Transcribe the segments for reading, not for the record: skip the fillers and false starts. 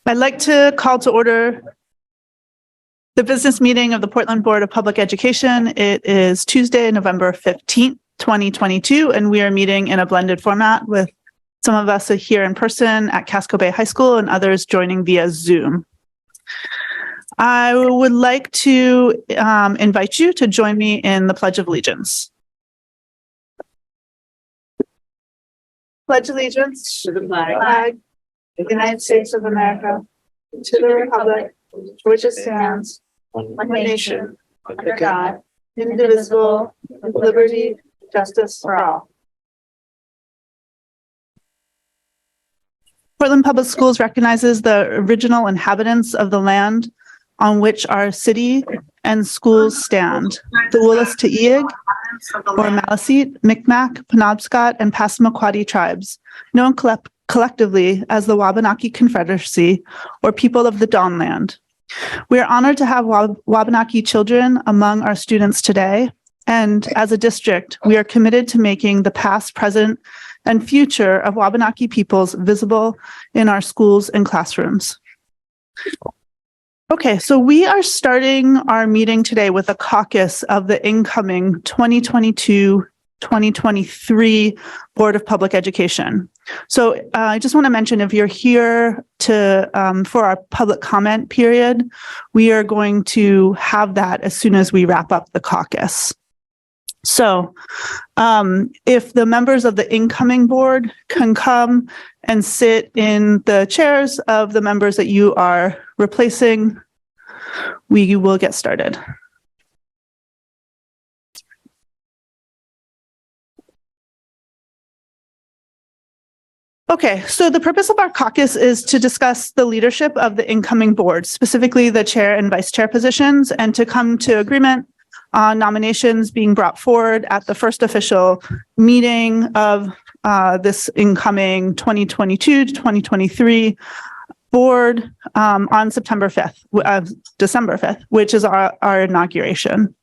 I'd like to call to order the business meeting of the Portland Board of Public Education. It is Tuesday, November 15th, 2022, and we are meeting in a blended format with some of us here in person at Casco Bay High School and others joining via Zoom. I would like to invite you to join me in the Pledge of Allegiance. Pledge allegiance to the flag of the United States of America, to the republic for which it stands, one nation, under God, indivisible, with liberty, justice for all. Portland Public Schools recognizes the original inhabitants of the land on which our city and schools stand, the Wolastoqiyik, or Maliseet, Micmac, Penobscot, and Passamaquoddy tribes, known collectively as the Wabanaki Confederacy, or people of the Dawnland. We are honored to have Wabanaki children among our students today, and as a district, we are committed to making the past, present, and future of Wabanaki peoples visible in our schools and classrooms. Okay, so we are starting our meeting today with a caucus of the incoming 2022-2023 Board of Public Education. So I just want to mention, if you're here to for our public comment period, we are going to have that as soon as we wrap up the caucus. So if the members of the incoming board can come and sit in the chairs of the members that you are replacing, we will get started. Okay, so the purpose of our caucus is to discuss the leadership of the incoming board, specifically the chair and vice chair positions, and to come to agreement on nominations being brought forward at the first official meeting of this incoming 2022 to 2023 board on December 5th, which is our inauguration.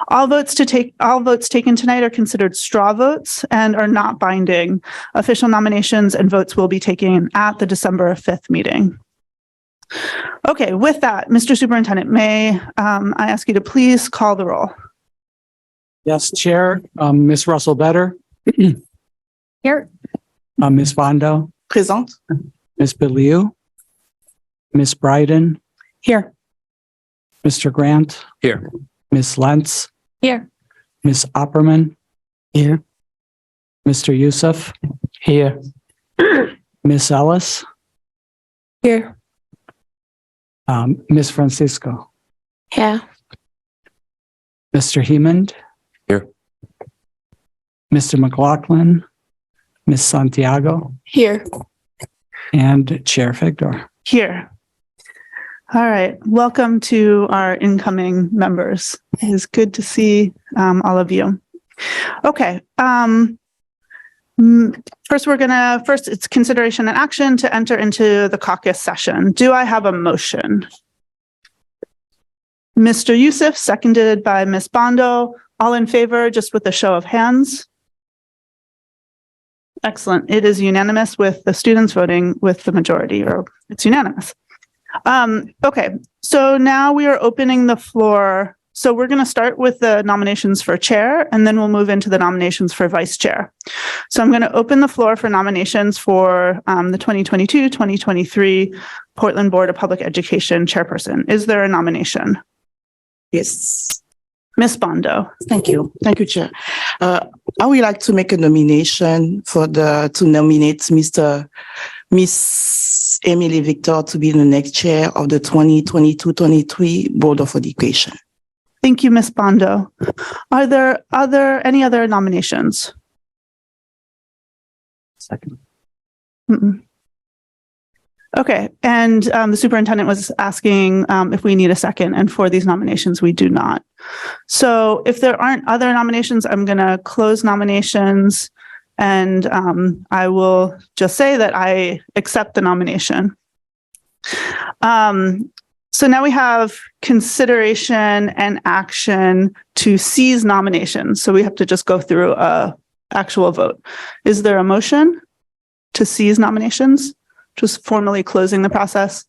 All votes taken tonight are considered straw votes and are not binding. Official nominations and votes will be taken at the December 5th meeting. Okay, with that, Mr. Superintendent, may I ask you to please call the roll? Yes, Chair. Ms. Russell-Better. Here. Ms. Bondo. Présente. Ms. Bellew. Ms. Bryden. Here. Mr. Grant. Here. Ms. Lentz. Here. Ms. Opperman. Here. Mr. Youssef. Here. Ms. Ellis. Here. Ms. Francisco. Here. Mr. Hemond. Here. Mr. McLaughlin. Ms. Santiago. Here. And Chair Figdor. Here. All right, welcome to our incoming members. It is good to see all of you. Okay, first it's consideration and action to enter into the caucus session. Do I have a motion? Mr. Youssef, seconded by Ms. Bondo. All in favor, just with a show of hands? Excellent. It is unanimous with the students voting with the majority, or it's unanimous. Okay, so now we are opening the floor. So we're going to start with the nominations for chair, and then we'll move into the nominations for vice chair. So I'm going to open the floor for nominations for the 2022-2023 Portland Board of Public Education chairperson. Is there a nomination? Yes. Ms. Bondo. Thank you. Thank you, Chair. I would like to make a nomination to nominate Miss Emily Victor to be the next chair of the 2022-23 Board of Education. Thank you, Ms. Bondo. Are there any other nominations? Second. Okay, and the superintendent was asking if we need a second, and for these nominations, we do not. So if there aren't other nominations, I'm going to close nominations, and I will just say that I accept the nomination. So now we have consideration and action to seize nominations. So we have to just go through a actual vote. Is there a motion to seize nominations? just formally closing the process.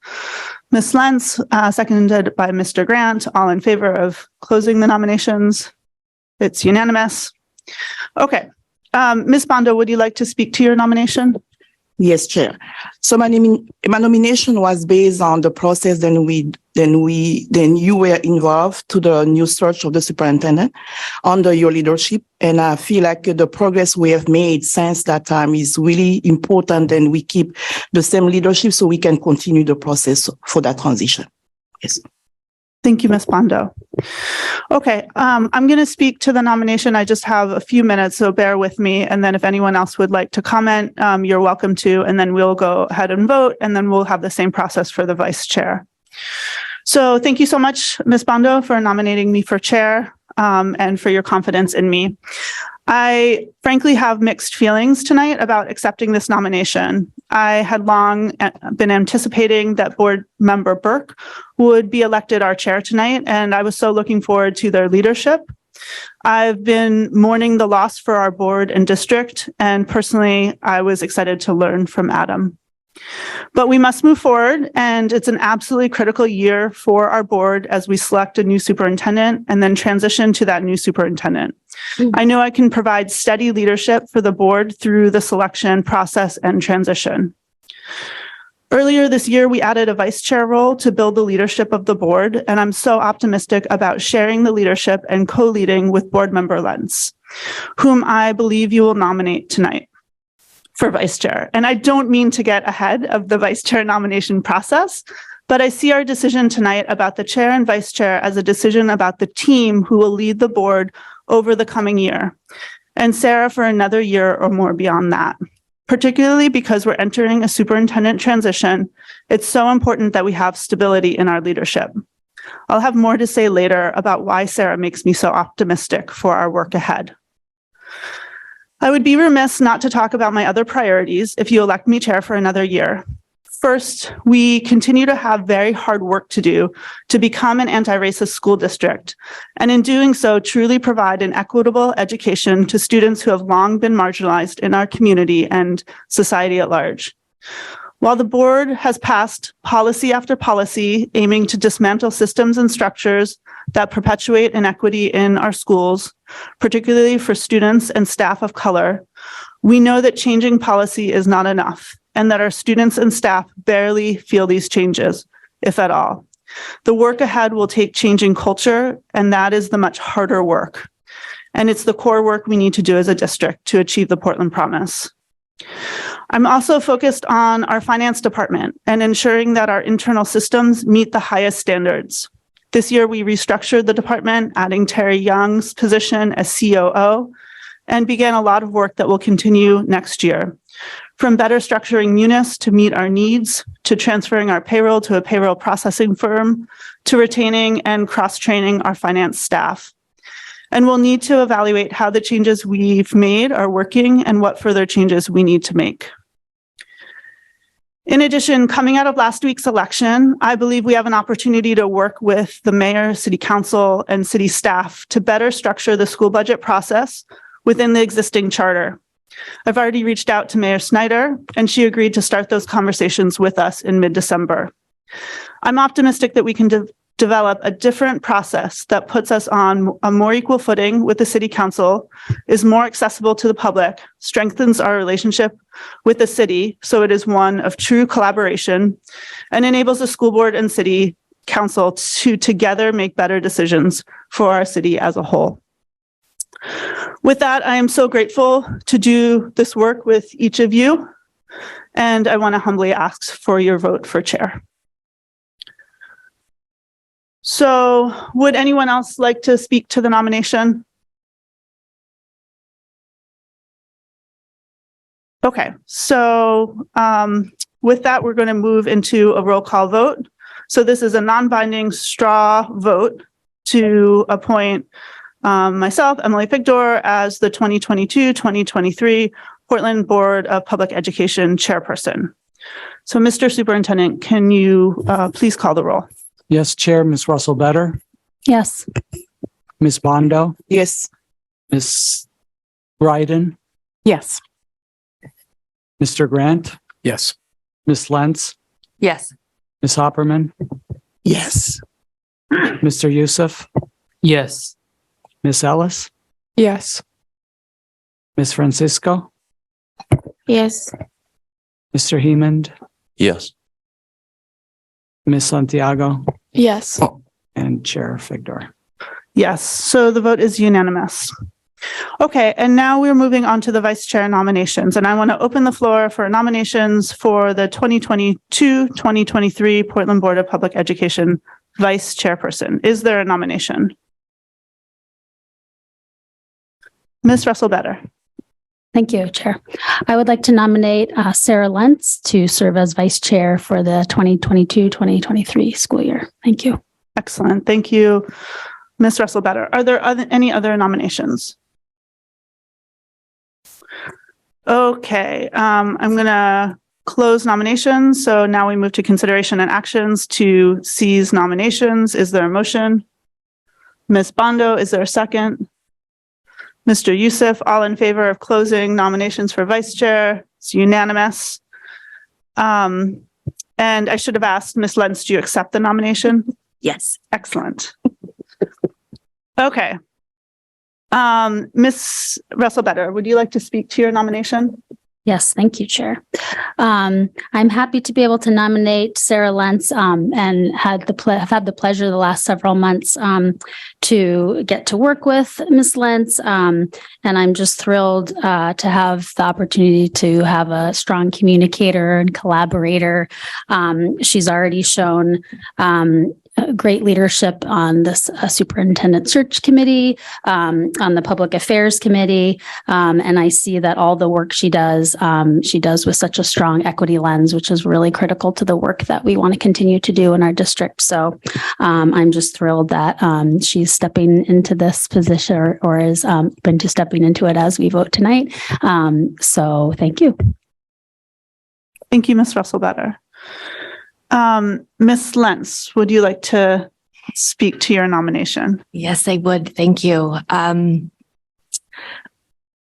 Ms. Lentz, seconded by Mr. Grant, all in favor of closing the nominations? It's unanimous. Okay. Ms. Bondo, would you like to speak to your nomination? Yes, Chair. So my nomination was based on the process then you were involved to the new search of the superintendent under your leadership. And I feel like the progress we have made since that time is really important, and we keep the same leadership so we can continue the process for that transition. Yes. Thank you, Ms. Bondo. Okay, I'm going to speak to the nomination. I just have a few minutes, so bear with me. And then if anyone else would like to comment, you're welcome to, and then we'll go ahead and vote, and then we'll have the same process for the vice chair. So thank you so much, Ms. Bondo, for nominating me for chair, and for your confidence in me. I frankly have mixed feelings tonight about accepting this nomination. I had long been anticipating that board member Burke would be elected our chair tonight, and I was so looking forward to their leadership. I've been mourning the loss for our board and district, and personally, I was excited to learn from Adam. But we must move forward, and it's an absolutely critical year for our board as we select a new superintendent and then transition to that new superintendent. I know I can provide steady leadership for the board through the selection process and transition. Earlier this year, we added a vice chair role to build the leadership of the board, and I'm so optimistic about sharing the leadership and co-leading with board member Lentz, whom I believe you will nominate tonight for vice chair. And I don't mean to get ahead of the vice chair nomination process, but I see our decision tonight about the chair and vice chair as a decision about the team who will lead the board over the coming year, and Sarah for another year or more beyond that. Particularly because we're entering a superintendent transition, it's so important that we have stability in our leadership. I'll have more to say later about why Sarah makes me so optimistic for our work ahead. I would be remiss not to talk about my other priorities if you elect me chair for another year. First, we continue to have very hard work to do to become an anti-racist school district, and in doing so, truly provide an equitable education to students who have long been marginalized in our community and society at large. While the board has passed policy after policy aiming to dismantle systems and structures that perpetuate inequity in our schools, particularly for students and staff of color, we know that changing policy is not enough, and that our students and staff barely feel these changes, if at all. The work ahead will take changing culture, and that is the much harder work. And it's the core work we need to do as a district to achieve the Portland Promise. I'm also focused on our finance department and ensuring that our internal systems meet the highest standards. This year, we restructured the department, adding Terry Young's position as COO, and began a lot of work that will continue next year. From better structuring Munis to meet our needs, to transferring our payroll to a payroll processing firm, to retaining and cross-training our finance staff. And we'll need to evaluate how the changes we've made are working and what further changes we need to make. In addition, coming out of last week's election, I believe we have an opportunity to work with the mayor, city council, and city staff to better structure the school budget process within the existing charter. I've already reached out to Mayor Snyder, and she agreed to start those conversations with us in mid-December. I'm optimistic that we can develop a different process that puts us on a more equal footing with the city council, is more accessible to the public, strengthens our relationship with the city so it is one of true collaboration, and enables the school board and city council to together make better decisions for our city as a whole. With that, I am so grateful to do this work with each of you, and I want to humbly ask for your vote for chair. So would anyone else like to speak to the nomination? Okay, so with that, we're going to move into a roll call vote. So this is a non-binding straw vote to appoint myself, Emily Figdor, as the 2022-2023 Portland Board of Public Education chairperson. So Mr. Superintendent, can you please call the roll? Yes, Chair, Ms. Russell Better, Yes. Ms. Bondo, Yes. Ms. Bryden, Yes. Mr. Grant, Yes. Ms. Lentz, Yes. Ms. Hopperman, Yes. Mr. Youssef, Yes. Ms. Ellis, Yes. Ms. Francisco, Yes. Mr. Hemond, Yes. Ms. Santiago, Yes. and Chair Figdor. Yes, so the vote is unanimous. Okay, and now we're moving on to the vice chair nominations, and I want to open the floor for nominations for the 2022-2023 Portland Board of Public Education vice chairperson. Is there a nomination? Ms. Russell-Better. Thank you, Chair. I would like to nominate Sarah Lentz to serve as Vice Chair for the 2022-2023 school year. Thank you. Excellent, thank you, Ms. Russell-Better. Are there any other nominations? Okay, I'm going to close nominations. So now we move to consideration and actions to seize nominations. Is there a motion? Ms. Bondo, is there a second? Mr. Youssef, all in favor of closing nominations for vice chair? It's unanimous. And I should have asked Ms. Lentz, do you accept the nomination? Yes. Excellent. Okay. Ms. Russell-Better, would you like to speak to your nomination? Yes, thank you, Chair. I'm happy to be able to nominate Sarah Lentz and have had the pleasure the last several months to get to work with Ms. Lentz. And I'm just thrilled to have the opportunity to have a strong communicator and collaborator. She's already shown great leadership on this superintendent search committee, on the public affairs committee. And I see that all the work she does with such a strong equity lens, which is really critical to the work that we want to continue to do in our district. So I'm just thrilled that she's stepping into this position or is open to stepping into it as we vote tonight. So thank you. Thank you, Ms. Russell-Better. Ms. Lentz, would you like to speak to your nomination? Yes, I would. Thank you.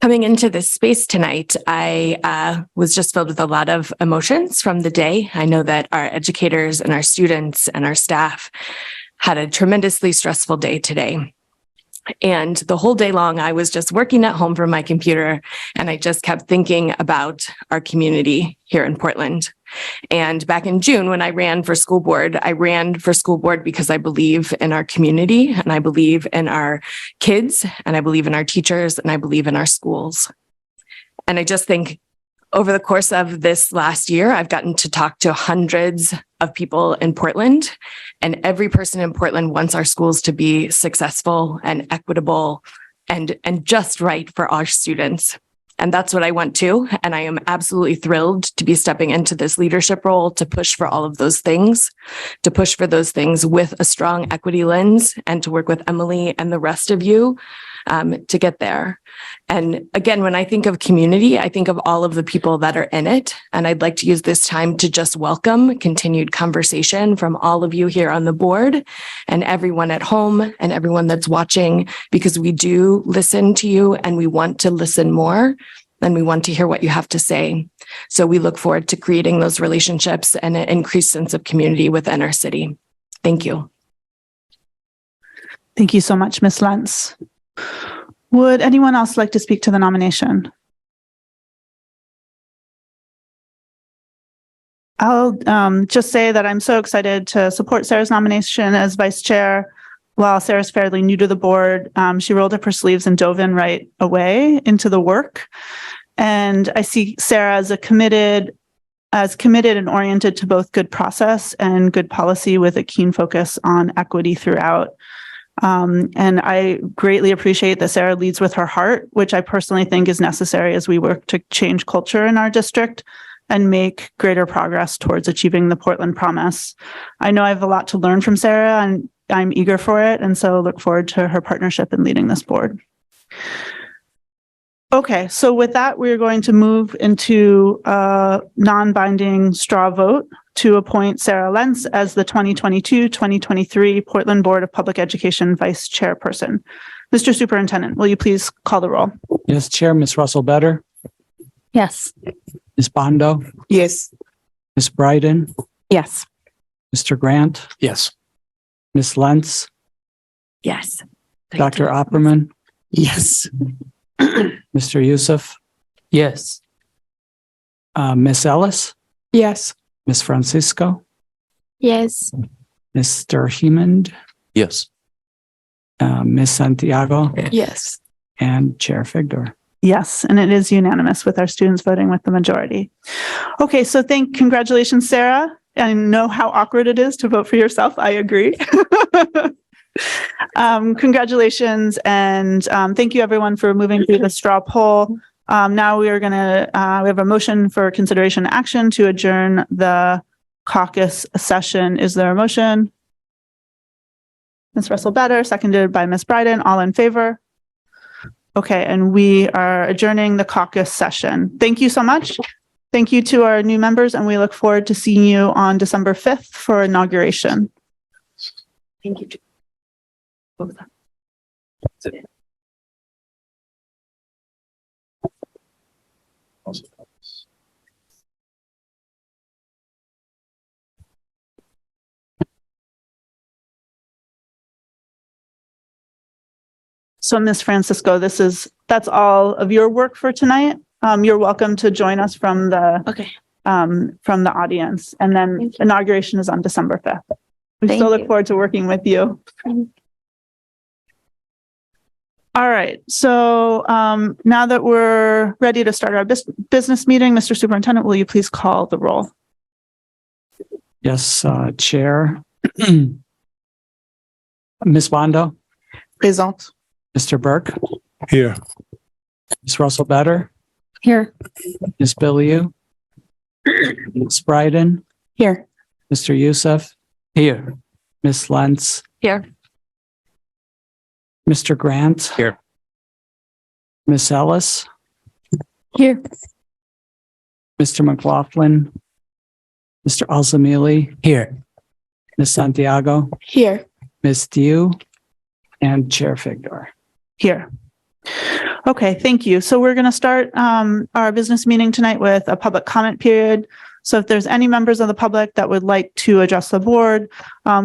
Coming into this space tonight, I was just filled with a lot of emotions from the day. I know that our educators and our students and our staff had a tremendously stressful day today. And the whole day long, I was just working at home from my computer, and I just kept thinking about our community here in Portland. And back in June, when I ran for school board because I believe in our community, and I believe in our kids, and I believe in our teachers, and I believe in our schools. And I just think over the course of this last year, I've gotten to talk to hundreds of people in Portland, and every person in Portland wants our schools to be successful and equitable and just right for our students. And that's what I want to. And I am absolutely thrilled to be stepping into this leadership role to push for all of those things, to push for those things with a strong equity lens, and to work with Emily and the rest of you to get there. And again, when I think of community, I think of all of the people that are in it. And I'd like to use this time to just welcome continued conversation from all of you here on the board and everyone at home and everyone that's watching, because we do listen to you and we want to listen more and we want to hear what you have to say. So we look forward to creating those relationships and an increased sense of community within our city. Thank you. Thank you so much, Ms. Lentz. Would anyone else like to speak to the nomination? I'll just say that I'm so excited to support Sarah's nomination as vice chair. While Sarah's fairly new to the board, she rolled up her sleeves and dove in right away into the work. And I see Sarah as committed and oriented to both good process and good policy with a keen focus on equity throughout. And I greatly appreciate that Sarah leads with her heart, which I personally think is necessary as we work to change culture in our district and make greater progress towards achieving the Portland promise. I know I have a lot to learn from Sarah, and I'm eager for it, and so look forward to her partnership in leading this board. Okay, so with that, we're going to move into a non-binding straw vote to appoint Sarah Lentz as the 2022-2023 Portland Board of Public Education Vice Chairperson. Mr. Superintendent, will you please call the roll? Yes, Chair, Ms. Russell-Better, Yes. Ms. Bondo, Yes. Ms. Bryden, Yes. Mr. Grant, Yes. Ms. Lentz, Yes. Dr. Opperman, Yes. Mr. Youssef, Yes. Ms. Ellis, Yes. Ms. Francisco, Yes. Mr. Hemond, Yes. Ms. Santiago, Yes. and Chair Figdor. Yes, and it is unanimous with our students voting with the majority. Okay, so congratulations, Sarah. I know how awkward it is to vote for yourself. I agree. Congratulations, and thank you everyone for moving through the straw poll. Now we are we have a motion for consideration and action to adjourn the caucus session. Is there a motion? Ms. Russell-Better, seconded by Ms. Bryden. All in favor? Okay, and we are adjourning the caucus session. Thank you so much. Thank you to our new members, and we look forward to seeing you on December 5th for inauguration. Thank you. So Ms. Francisco, that's all of your work for tonight. You're welcome to join us from the audience, and then inauguration is on December 5th. We Thank still look you. forward to working with you. Mhm. All right, so now that we're ready to start our business meeting, Mr. Superintendent, will you please call the roll? Yes, Chair. Ms. Bondo, Présente. Mr. Burke, Here. Ms. Russell-Better, Here. Ms. Biliou, Ms. Bryden, Here. Mr. Youssef, Here. Ms. Lentz, Here. Mr. Grant, Here. Ms. Ellis, Here. Mr. McLaughlin, Mr. Alzamili, Here. Ms. Santiago, Here. Ms. Diu, and Chair Figdor. Here. Okay, thank you. So we're going to start our business meeting tonight with a public comment period. So if there's any members of the public that would like to address the board,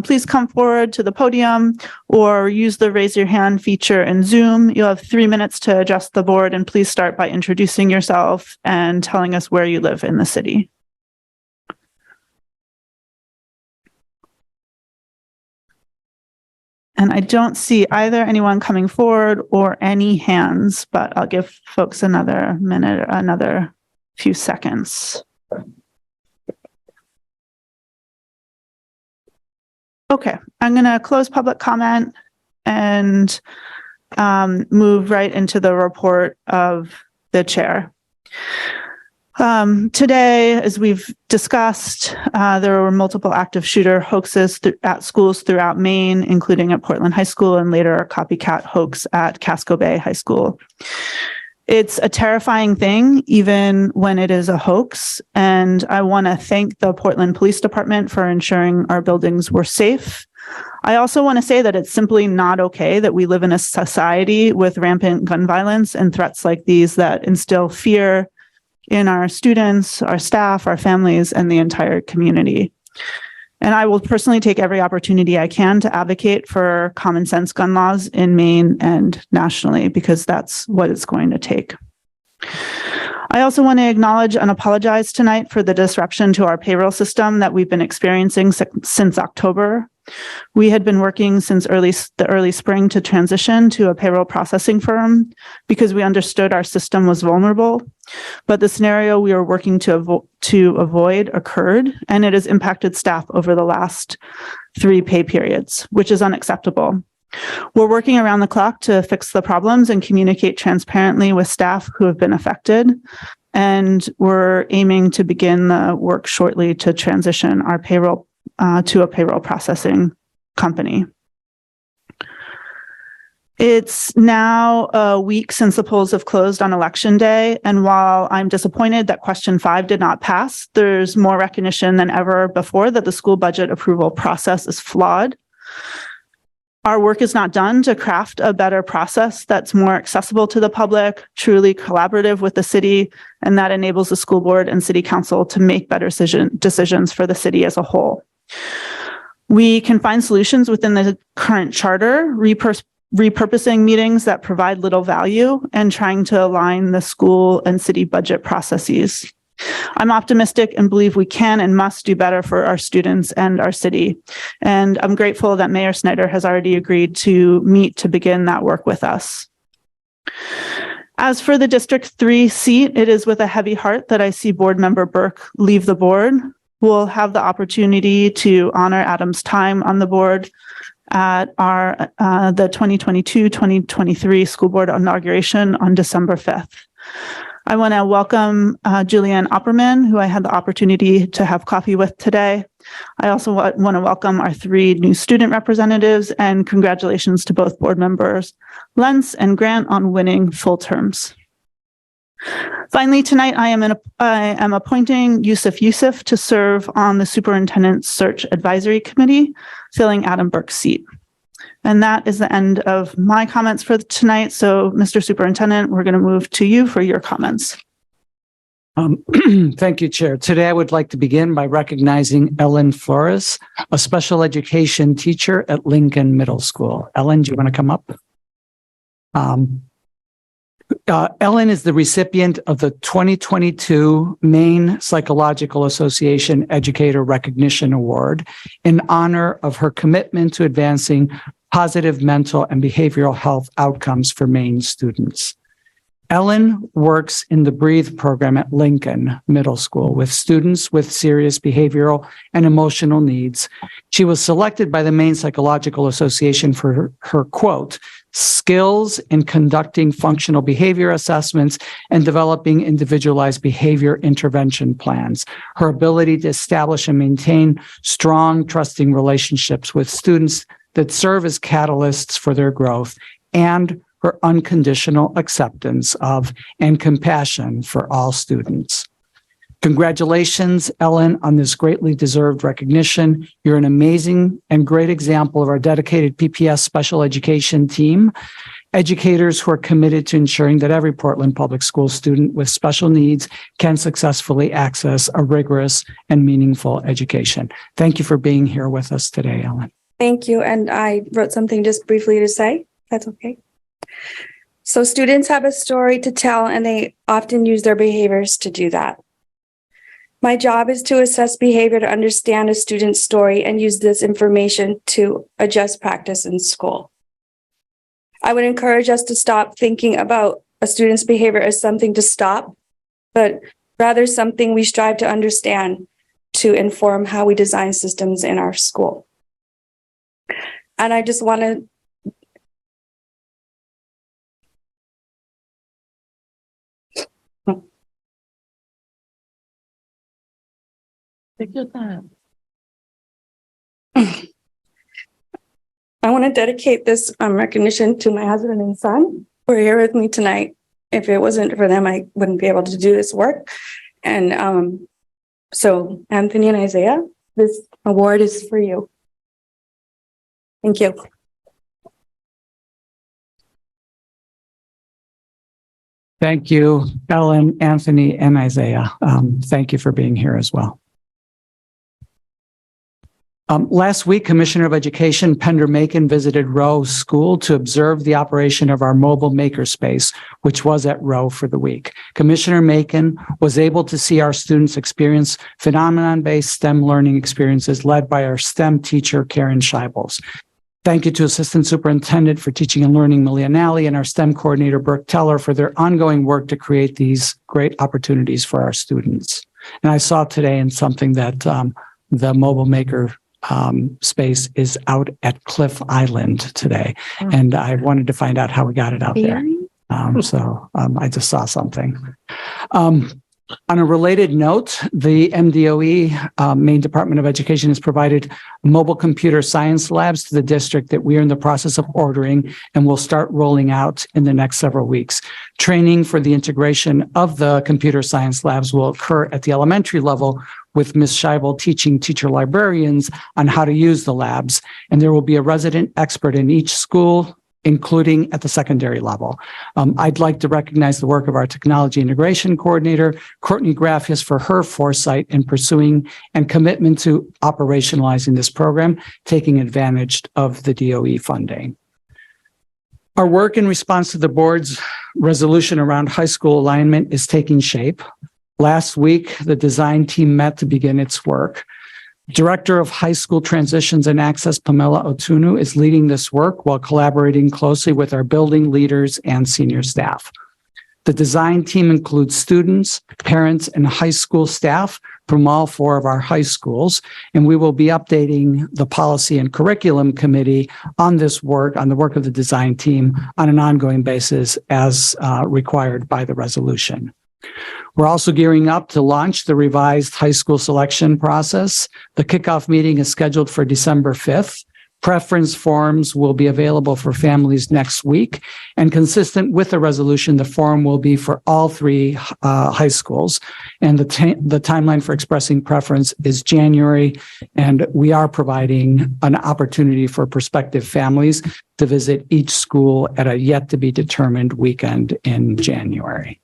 please come forward to the podium or use the raise your hand feature in Zoom. You'll have 3 minutes to address the board, and please start by introducing yourself and telling us where you live in the city. And I don't see either anyone coming forward or any hands, but I'll give folks another minute, another few seconds. Okay, I'm going to close public comment and move right into the report of the chair. Today, as we've discussed, there were multiple active shooter hoaxes at schools throughout Maine, including at Portland High School and later a copycat hoax at Casco Bay High School. It's a terrifying thing, even when it is a hoax. And I want to thank the Portland Police Department for ensuring our buildings were safe. I also want to say that it's simply not okay that we live in a society with rampant gun violence and threats like these that instill fear in our students, our staff, our families, and the entire community. And I will personally take every opportunity I can to advocate for common sense gun laws in Maine and nationally, because that's what it's going to take. I also want to acknowledge and apologize tonight for the disruption to our payroll system that we've been experiencing since October. We had been working since the early spring to transition to a payroll processing firm because we understood our system was vulnerable. But the scenario we were working to avoid occurred, and it has impacted staff over the last 3 pay periods, which is unacceptable. We're working around the clock to fix the problems and communicate transparently with staff who have been affected. And we're aiming to begin the work shortly to transition our payroll to a payroll processing company. It's now a week since the polls have closed on Election Day, and while I'm disappointed that question 5 did not pass, there's more recognition than ever before that the school budget approval process is flawed. Our work is not done to craft a better process that's more accessible to the public, truly collaborative with the city, and that enables the school board and city council to make better decisions for the city as a whole. We can find solutions within the current charter, repurposing meetings that provide little value and trying to align the school and city budget processes. I'm optimistic and believe we can and must do better for our students and our city. And I'm grateful that Mayor Snyder has already agreed to meet to begin that work with us. As for the District 3 seat, it is with a heavy heart that I see Board Member Burke leave the board. We'll have the opportunity to honor Adam's time on the board at the 2022-2023 school board inauguration on December 5th. I want to welcome Julianne Opperman, who I had the opportunity to have coffee with today. I also want to welcome our 3 new student representatives, and congratulations to both board members, Lentz and Grant, on winning full terms. Finally, tonight I am appointing Yusuf to serve on the Superintendent Search Advisory Committee, filling Adam Burke's seat. And that is the end of my comments for tonight. So, Mr. Superintendent, we're going to move to you for your comments. Thank you, Chair. Today, I would like to begin by recognizing Ellen Flores, a special education teacher at Lincoln Middle School. Ellen, do you want to come up? Ellen is the recipient of the 2022 Maine Psychological Association Educator Recognition Award in honor of her commitment to advancing positive mental and behavioral health outcomes for Maine students. Ellen works in the BREATHE program at Lincoln Middle School with students with serious behavioral and emotional needs. She was selected by the Maine Psychological Association for her quote, skills in conducting functional behavior assessments and developing individualized behavior intervention plans, her ability to establish and maintain strong, trusting relationships with students that serve as catalysts for their growth, and her unconditional acceptance of and compassion for all students. Congratulations, Ellen, on this greatly deserved recognition. You're an amazing and great example of our dedicated PPS special education team, educators who are committed to ensuring that every Portland Public School student with special needs can successfully access a rigorous and meaningful education. Thank you for being here with us today, Ellen. Thank you. And I wrote something just briefly to say. That's okay. So students have a story to tell, and they often use their behaviors to do that. My job is to assess behavior to understand a student's story and use this information to adjust practice in school. I would encourage us to stop thinking about a student's behavior as something to stop, but rather something we strive to understand to inform how we design systems in our school. And I just want to I want to dedicate this recognition to my husband and son who are here with me tonight. If it wasn't for them, I wouldn't be able to do this work. And so Anthony and Isaiah, this award is for you. Thank you. Thank you, Ellen, Anthony, and Isaiah. Thank you for being here as well. Last week, Commissioner of Education Pender Macon visited Rowe School to observe the operation of our mobile makerspace, which was at Rowe for the week. Commissioner Macon was able to see our students experience phenomenon-based STEM learning experiences led by our STEM teacher, Karen Scheibels. Thank you to Assistant Superintendent for Teaching and Learning, Malia Nally, and our STEM coordinator, Brooke Teller, for their ongoing work to create these great opportunities for our students. And I saw today in something that the mobile maker space is out at Cliff Island today. And I wanted to find out how we got it out there. I just saw something. On a related note, the MDOE, Maine Department of Education, has provided mobile computer science labs to the district that we are in the process of ordering and will start rolling out in the next several weeks. Training for the integration of the computer science labs will occur at the elementary level, with Ms. Scheibel teaching teacher librarians on how to use the labs. And there will be a resident expert in each school, including at the secondary level. I'd like to recognize the work of our technology integration coordinator, Courtney Graffius, for her foresight in pursuing and commitment to operationalizing this program, taking advantage of the DOE funding. Our work in response to the board's resolution around high school alignment is taking shape. Last week, the design team met to begin its work. Director of High School Transitions and Access, Pamela Otunu, is leading this work while collaborating closely with our building leaders and senior staff. The design team includes students, parents, and high school staff from all 4 of our high schools, and we will be updating the Policy and Curriculum Committee on this work, on the work of the design team, on an ongoing basis as required by the resolution. We're also gearing up to launch the revised high school selection process. The kickoff meeting is scheduled for December 5th. Preference forms will be available for families next week, and consistent with the resolution, the form will be for all 3 high schools. And the timeline for expressing preference is January, and we are providing an opportunity for prospective families to visit each school at a yet to be determined weekend in January.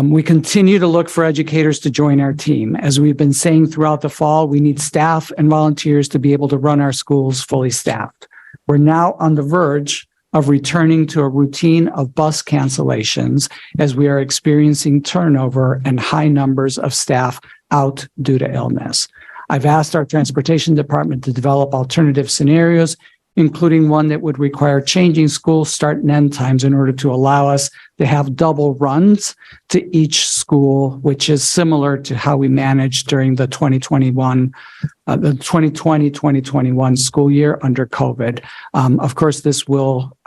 We continue to look for educators to join our team. As we've been saying throughout the fall, we need staff and volunteers to be able to run our schools fully staffed. We're now on the verge of returning to a routine of bus cancellations as we are experiencing turnover and high numbers of staff out due to illness. I've asked our transportation department to develop alternative scenarios, including one that would require changing school start and end times in order to allow us to have double runs to each school, which is similar to how we managed during the 2020-2021 school year under COVID. Of course, this will,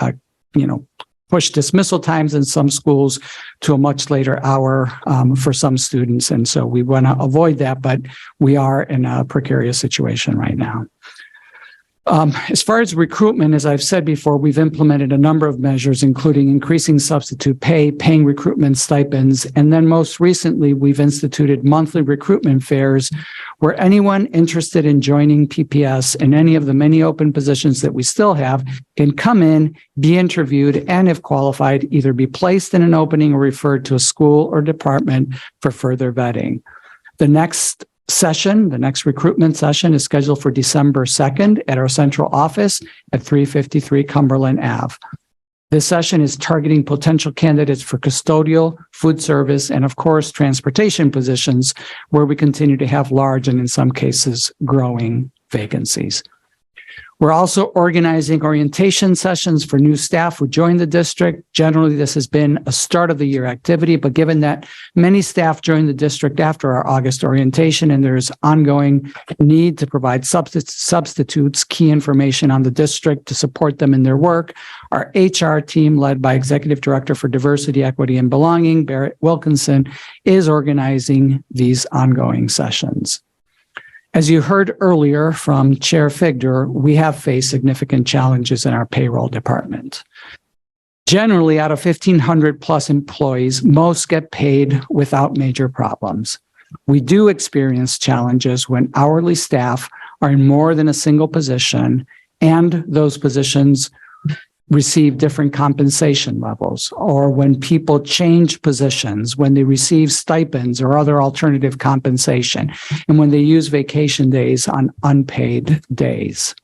push dismissal times in some schools to a much later hour for some students. And so we want to avoid that, but we are in a precarious situation right now. As far as recruitment, as I've said before, we've implemented a number of measures, including increasing substitute pay, paying recruitment stipends, and then most recently, we've instituted monthly recruitment fairs where anyone interested in joining PPS in any of the many open positions that we still have can come in, be interviewed, and if qualified, either be placed in an opening or referred to a school or department for further vetting. The next recruitment session is scheduled for December 2nd at our central office at 353 Cumberland Ave. This session is targeting potential candidates for custodial, food service, and of course, transportation positions where we continue to have large and in some cases growing vacancies. We're also organizing orientation sessions for new staff who join the district. Generally, this has been a start of the year activity, but given that many staff join the district after our August orientation and there's ongoing need to provide substitutes, key information on the district to support them in their work, our HR team, led by Executive Director for Diversity, Equity, and Belonging, Barrett Wilkinson, is organizing these ongoing sessions. As you heard earlier from Chair Figdor, we have faced significant challenges in our payroll department. Generally, out of 1,500 plus employees, most get paid without major problems. We do experience challenges when hourly staff are in more than a single position and those positions receive different compensation levels, or when people change positions, when they receive stipends or other alternative compensation, and when they use vacation days on unpaid days.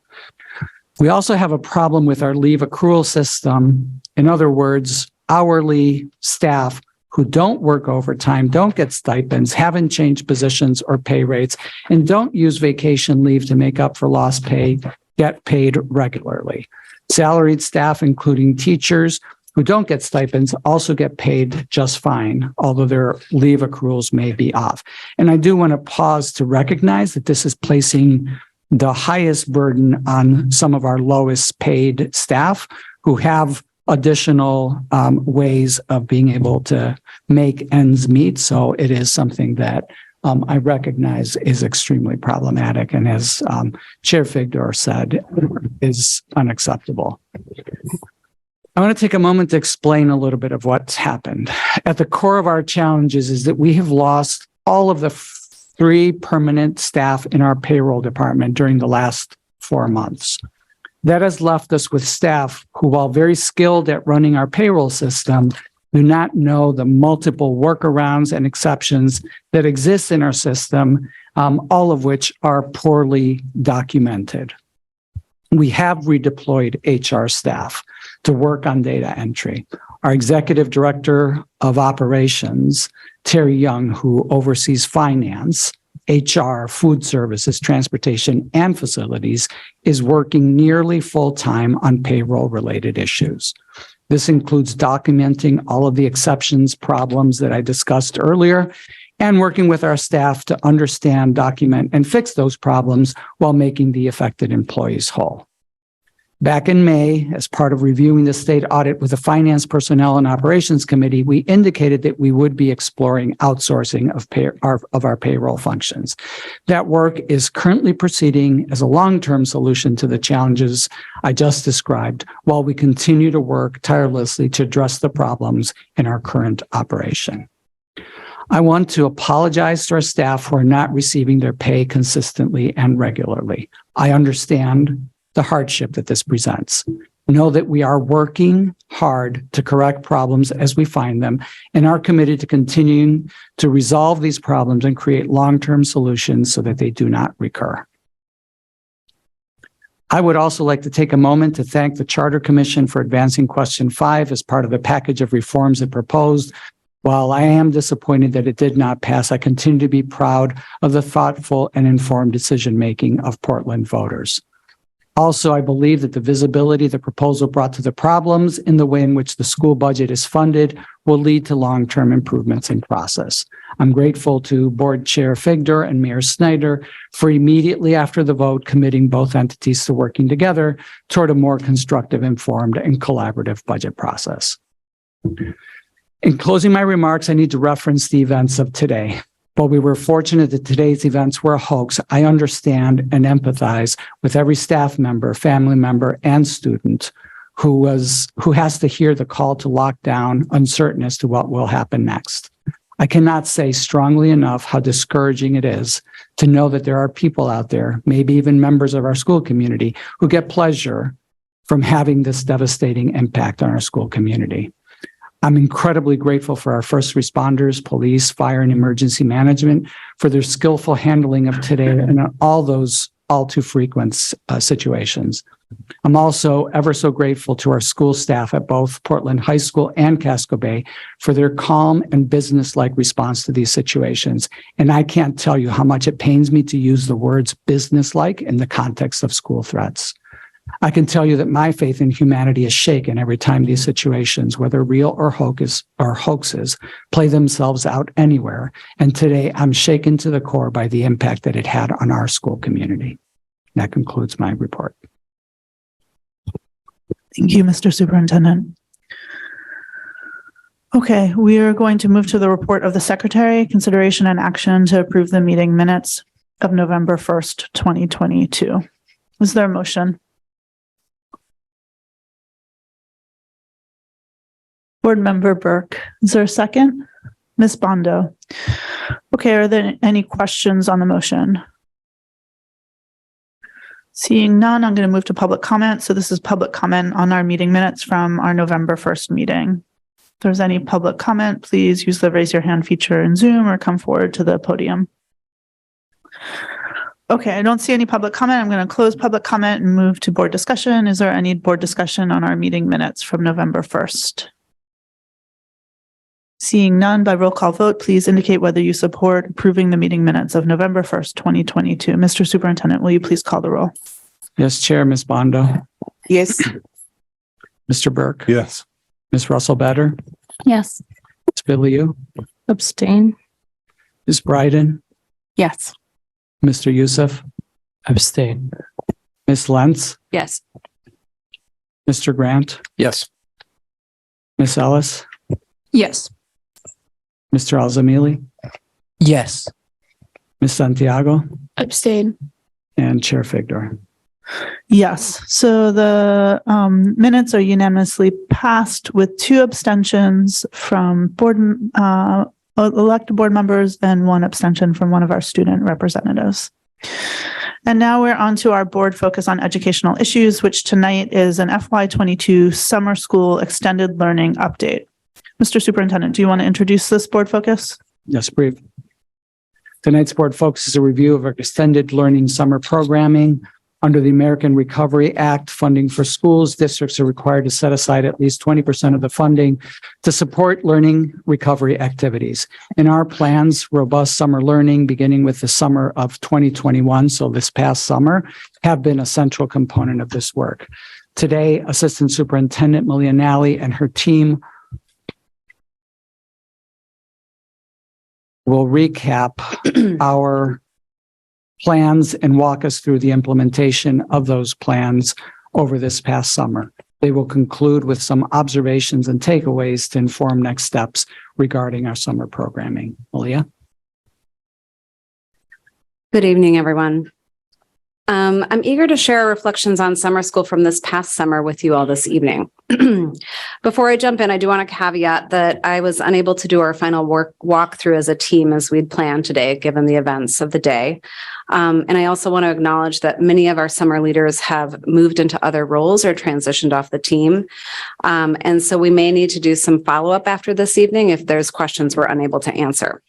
We also have a problem with our leave accrual system. In other words, hourly staff who don't work overtime, don't get stipends, haven't changed positions or pay rates, and don't use vacation leave to make up for lost pay, get paid regularly. Salaried staff, including teachers who don't get stipends, also get paid just fine, although their leave accruals may be off. And I do want to pause to recognize that this is placing the highest burden on some of our lowest paid staff who have additional ways of being able to make ends meet. So it is something that I recognize is extremely problematic, and as Chair Figdor said, is unacceptable. I want to take a moment to explain a little bit of what's happened. At the core of our challenges is that we have lost all of the 3 permanent staff in our payroll department during the last 4 months. That has left us with staff who, while very skilled at running our payroll system, do not know the multiple workarounds and exceptions that exist in our system, all of which are poorly documented. We have redeployed HR staff to work on data entry. Our executive director of operations, Terry Young, who oversees finance, HR, food services, transportation, and facilities, is working nearly full-time on payroll-related issues. This includes documenting all of the exceptions, problems that I discussed earlier, and working with our staff to understand, document, and fix those problems while making the affected employees whole. Back in May, as part of reviewing the state audit with the Finance, Personnel, and Operations Committee, we indicated that we would be exploring outsourcing of our payroll functions. That work is currently proceeding as a long-term solution to the challenges I just described, while we continue to work tirelessly to address the problems in our current operation. I want to apologize to our staff who are not receiving their pay consistently and regularly. I understand the hardship that this presents. Know that we are working hard to correct problems as we find them, and are committed to continuing to resolve these problems and create long-term solutions so that they do not recur. I would also like to take a moment to thank the Charter Commission for advancing question 5 as part of the package of reforms it proposed. While I am disappointed that it did not pass, I continue to be proud of the thoughtful and informed decision-making of Portland voters. Also, I believe that the visibility the proposal brought to the problems in the way in which the school budget is funded will lead to long-term improvements in process. I'm grateful to Board Chair Figdor and Mayor Snyder for immediately after the vote committing both entities to working together toward a more constructive, informed, and collaborative budget process. In closing my remarks, I need to reference the events of today. While we were fortunate that today's events were a hoax, I understand and empathize with every staff member, family member, and student who has to hear the call to lockdown, uncertain as to what will happen next. I cannot say strongly enough how discouraging it is to know that there are people out there, maybe even members of our school community, who get pleasure from having this devastating impact on our school community. I'm incredibly grateful for our first responders, police, fire, and emergency management for their skillful handling of today and all those all too frequent situations. I'm also ever so grateful to our school staff at both Portland High School and Casco Bay for their calm and business-like response to these situations. And I can't tell you how much it pains me to use the words business-like in the context of school threats. I can tell you that my faith in humanity is shaken every time these situations, whether real or hoaxes, play themselves out anywhere. And today I'm shaken to the core by the impact that it had on our school community. That concludes my report. Thank you, Mr. Superintendent. Okay, we are going to move to the report of the Secretary, consideration and action to approve the meeting minutes of November 1st, 2022. Is there a motion? Board Member Burke, is there a second? Ms. Bondo. Okay, are there any questions on the motion? Seeing none, I'm going to move to public comment. So this is public comment on our meeting minutes from our November 1st meeting. If there's any public comment, please use the raise your hand feature in Zoom or come forward to the podium. Okay, I don't see any public comment. I'm going to close public comment and move to board discussion. Is there any board discussion on our meeting minutes from November 1st? Seeing none, by roll call vote, please indicate whether you support approving the meeting minutes of November 1st, 2022. Mr. Superintendent, will you please call the roll? Yes, Chair, Ms. Bondo. Yes. Mr. Burke. Yes. Ms. Russell-Better. Yes. Ms. Biliou. Abstain. Ms. Bryden. Yes. Mr. Youssef. Abstain. Ms. Lentz. Yes. Mr. Grant. Yes. Ms. Ellis, Yes. Mr. Alzamili, Yes. Ms. Santiago, Abstain. and Chair Figdor. Yes, so the minutes are unanimously passed with 2 abstentions from elected board members and 1 abstention from one of our student representatives. And now we're on to our board focus on educational issues, which tonight is an FY22 summer school extended learning update. Mr. Superintendent, do you want to introduce this board focus? Yes, brief. Tonight's board focus is a review of our extended learning summer programming. Under the American Recovery Act, funding for schools, districts are required to set aside at least 20% of the funding to support learning recovery activities. In our plans, robust summer learning, beginning with the summer of 2021, so this past summer, have been a central component of this work. Today, Assistant Superintendent Malia Nally and her team will recap our plans and walk us through the implementation of those plans over this past summer. They will conclude with some observations and takeaways to inform next steps regarding our summer programming. Malia? Good evening, everyone. I'm eager to share reflections on summer school from this past summer with you all this evening. Before I jump in, I do want to caveat that I was unable to do our final walkthrough as a team as we'd planned today, given the events of the day. And I also want to acknowledge that many of our summer leaders have moved into other roles or transitioned off the team. And so we may need to do some follow-up after this evening if there's questions we're unable to answer.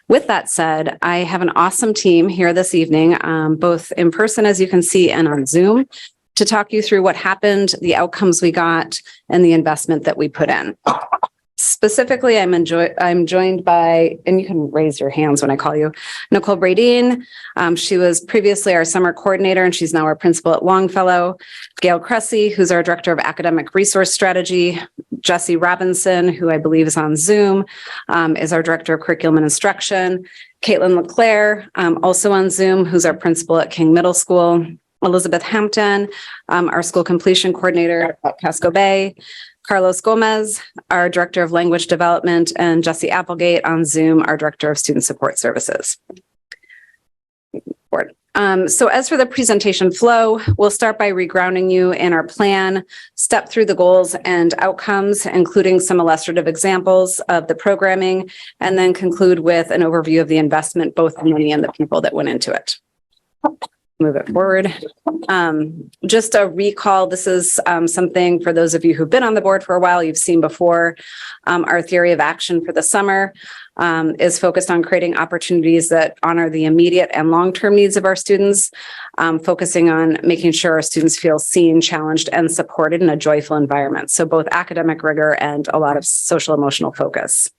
With that said, I have an awesome team here this evening, both in person, as you can see, and on Zoom, to talk you through what happened, the outcomes we got, and the investment that we put in. Specifically, I'm joined by, and you can raise your hands when I call you, Nicole Bradeen. She was previously our summer coordinator, and she's now our principal at Longfellow. Gail Cressy, who's our director of academic resource strategy. Jesse Robinson, who I believe is on Zoom, is our director of curriculum and instruction. Caitlin LeClaire, also on Zoom, who's our principal at King Middle School. Elizabeth Hampton, our school completion coordinator at Casco Bay. Carlos Gomez, our Director of Language Development, and Jesse Applegate on Zoom, our Director of Student Support Services. So as for the presentation flow, we'll start by regrounding you in our plan, step through the goals and outcomes, including some illustrative examples of the programming, and then conclude with an overview of the investment, both the money and the people that went into it. Move it forward. Just a recall, this is something for those of you who've been on the board for a while, you've seen before. Our theory of action for the summer is focused on creating opportunities that honor the immediate and long-term needs of our students, focusing on making sure our students feel seen, challenged, and supported in a joyful environment. So both academic rigor and a lot of social emotional focus.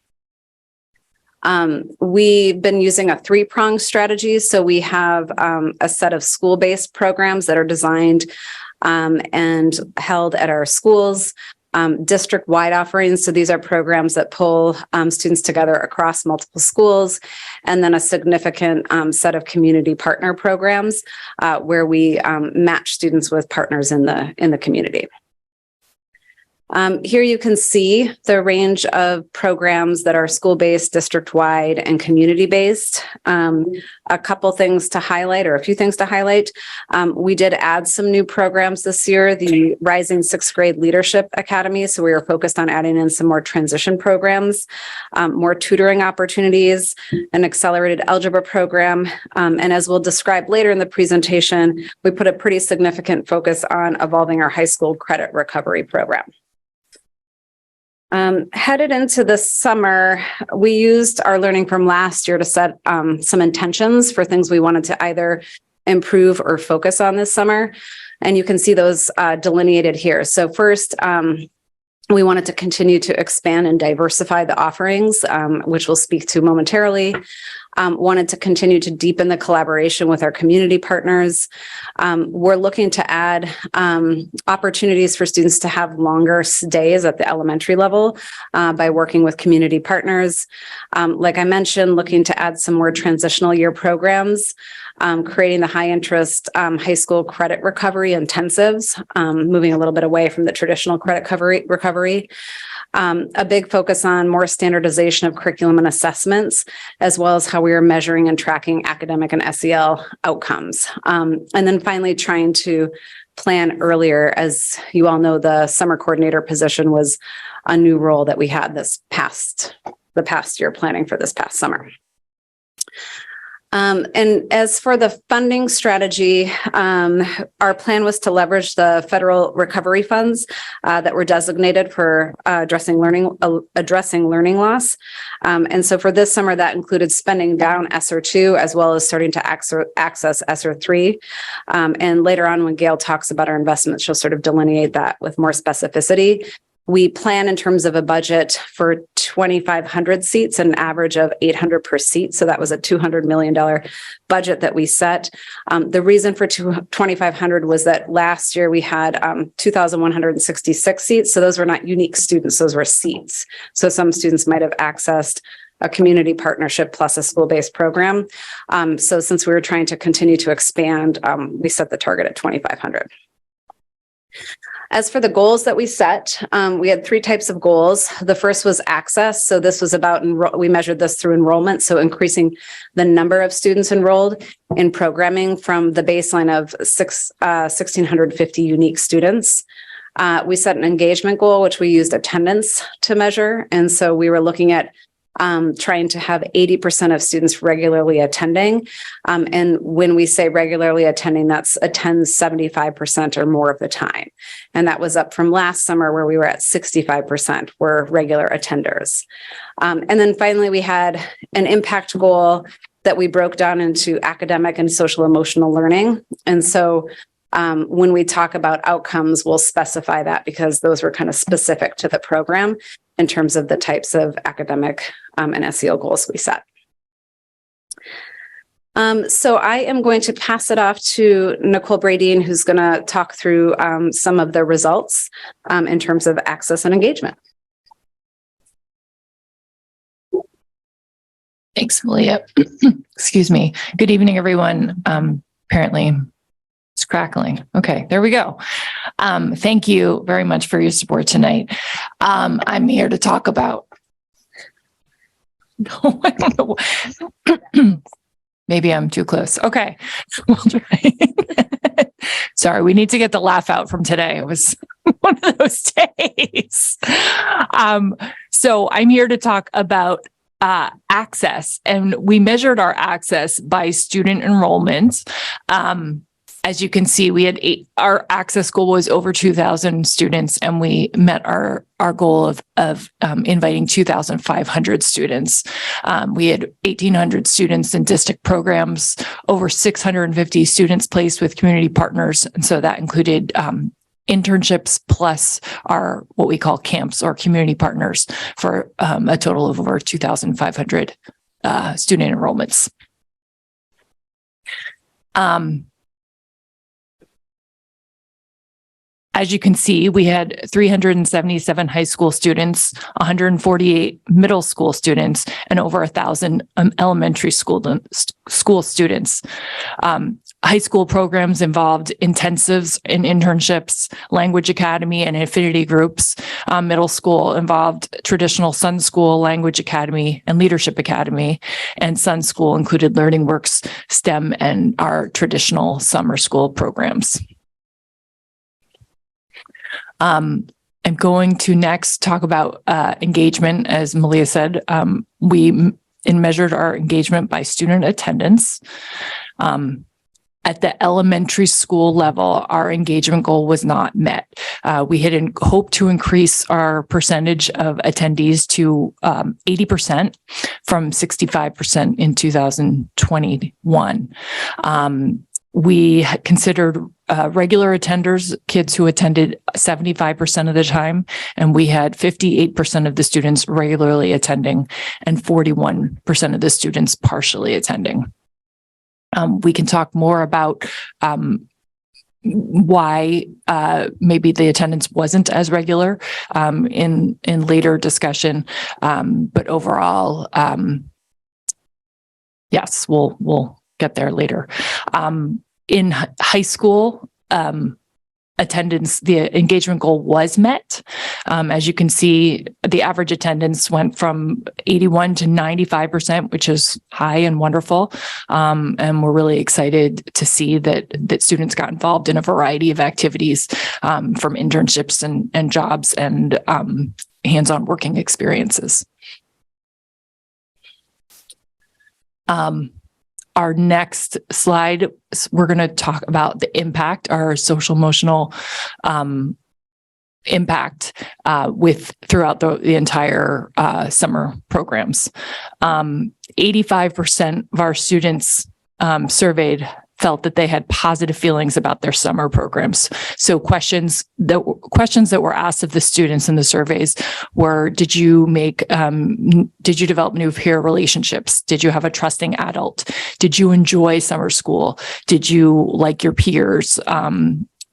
We've been using a 3-pronged strategy. So we have a set of school-based programs that are designed and held at our schools, district-wide offerings. So these are programs that pull students together across multiple schools, and then a significant set of community partner programs where we match students with partners in the community. Here you can see the range of programs that are school-based, district-wide, and community-based. A couple things to highlight, or a few things to highlight. We did add some new programs this year, the Rising 6th Grade Leadership Academy. So we were focused on adding in some more transition programs, more tutoring opportunities, an accelerated algebra program. And as we'll describe later in the presentation, we put a pretty significant focus on evolving our high school credit recovery program. Headed into the summer, we used our learning from last year to set some intentions for things we wanted to either improve or focus on this summer. And you can see those delineated here. So first, we wanted to continue to expand and diversify the offerings, which we'll speak to momentarily. Wanted to continue to deepen the collaboration with our community partners. We're looking to add opportunities for students to have longer stays at the elementary level by working with community partners. Like I mentioned, looking to add some more transitional year programs, creating the high interest high school credit recovery intensives, moving a little bit away from the traditional credit recovery. A big focus on more standardization of curriculum and assessments, as well as how we are measuring and tracking academic and SEL outcomes. And then finally, trying to plan earlier. As you all know, the summer coordinator position was a new role that we had the past year, planning for this past summer. And as for the funding strategy, our plan was to leverage the federal recovery funds that were designated for addressing learning loss. And so for this summer, that included spending down ESSER 2, as well as starting to access ESSER 3. And later on, when Gail talks about our investments, she'll sort of delineate that with more specificity. We plan in terms of a budget for 2,500 seats, an average of 800 per seat. So that was a $200 million budget that we set. The reason for 2,500 was that last year we had 2,166 seats. So those were not unique students, those were seats. So some students might have accessed a community partnership plus a school-based program. So since we were trying to continue to expand, we set the target at 2,500. As for the goals that we set, we had 3 types of goals. The first was access. So this was about, we measured this through enrollment. So increasing the number of students enrolled in programming from the baseline of 1,650 unique students. We set an engagement goal, which we used attendance to measure. And so we were looking at trying to have 80% of students regularly attending. And when we say regularly attending, that's attends 75% or more of the time. And that was up from last summer where we were at 65% were regular attenders. And then finally, we had an impact goal that we broke down into academic and social emotional learning. And so when we talk about outcomes, we'll specify that because those were kind of specific to the program in terms of the types of academic and SEL goals we set. So I am going to pass it off to Nicole Bradeen, who's going to talk through some of the results in terms of access and engagement. Thanks, Malia. Excuse me. Good evening, everyone. Apparently, it's crackling. Okay, there we go. Thank you very much for your support tonight. I'm here to talk about. No, I don't know. Maybe I'm too close. Okay, we'll try. Sorry, we need to get the laugh out from today. It was one of those days. So I'm here to talk about access, and we measured our access by student enrollment. As you can see, we had our access goal was over 2,000 students, and we met our goal of inviting 2,500 students. We had 1,800 students in district programs, over 650 students placed with community partners. And so that included internships plus our what we call camps or community partners for a total of over 2,500 student enrollments. As you can see, we had 377 high school students, 148 middle school students, and over 1,000 elementary school students. High school programs involved intensives and internships, language academy, and affinity groups. Middle school involved traditional Sun School, language academy, and leadership academy. And Sun School included Learning Works, STEM, and our traditional summer school programs. I'm going to next talk about engagement. As Malia said, we measured our engagement by student attendance. At the elementary school level, our engagement goal was not met. We had hoped to increase our percentage of attendees to 80% from 65% in 2021. We considered regular attenders, kids who attended 75% of the time, and we had 58% of the students regularly attending and 41% of the students partially attending. We can talk more about why maybe the attendance wasn't as regular in later discussion, but overall, yes, we'll get there later. In high school, attendance, the engagement goal was met. As you can see, the average attendance went from 81 to 95%, which is high and wonderful. And we're really excited to see that students got involved in a variety of activities, from internships and jobs and hands-on working experiences. Our next slide, we're going to talk about the impact, our social emotional impact throughout the entire summer programs. 85% of our students surveyed felt that they had positive feelings about their summer programs. So questions that were asked of the students in the surveys were, did you develop new peer relationships? Did you have a trusting adult? Did you enjoy summer school? Did you like your peers?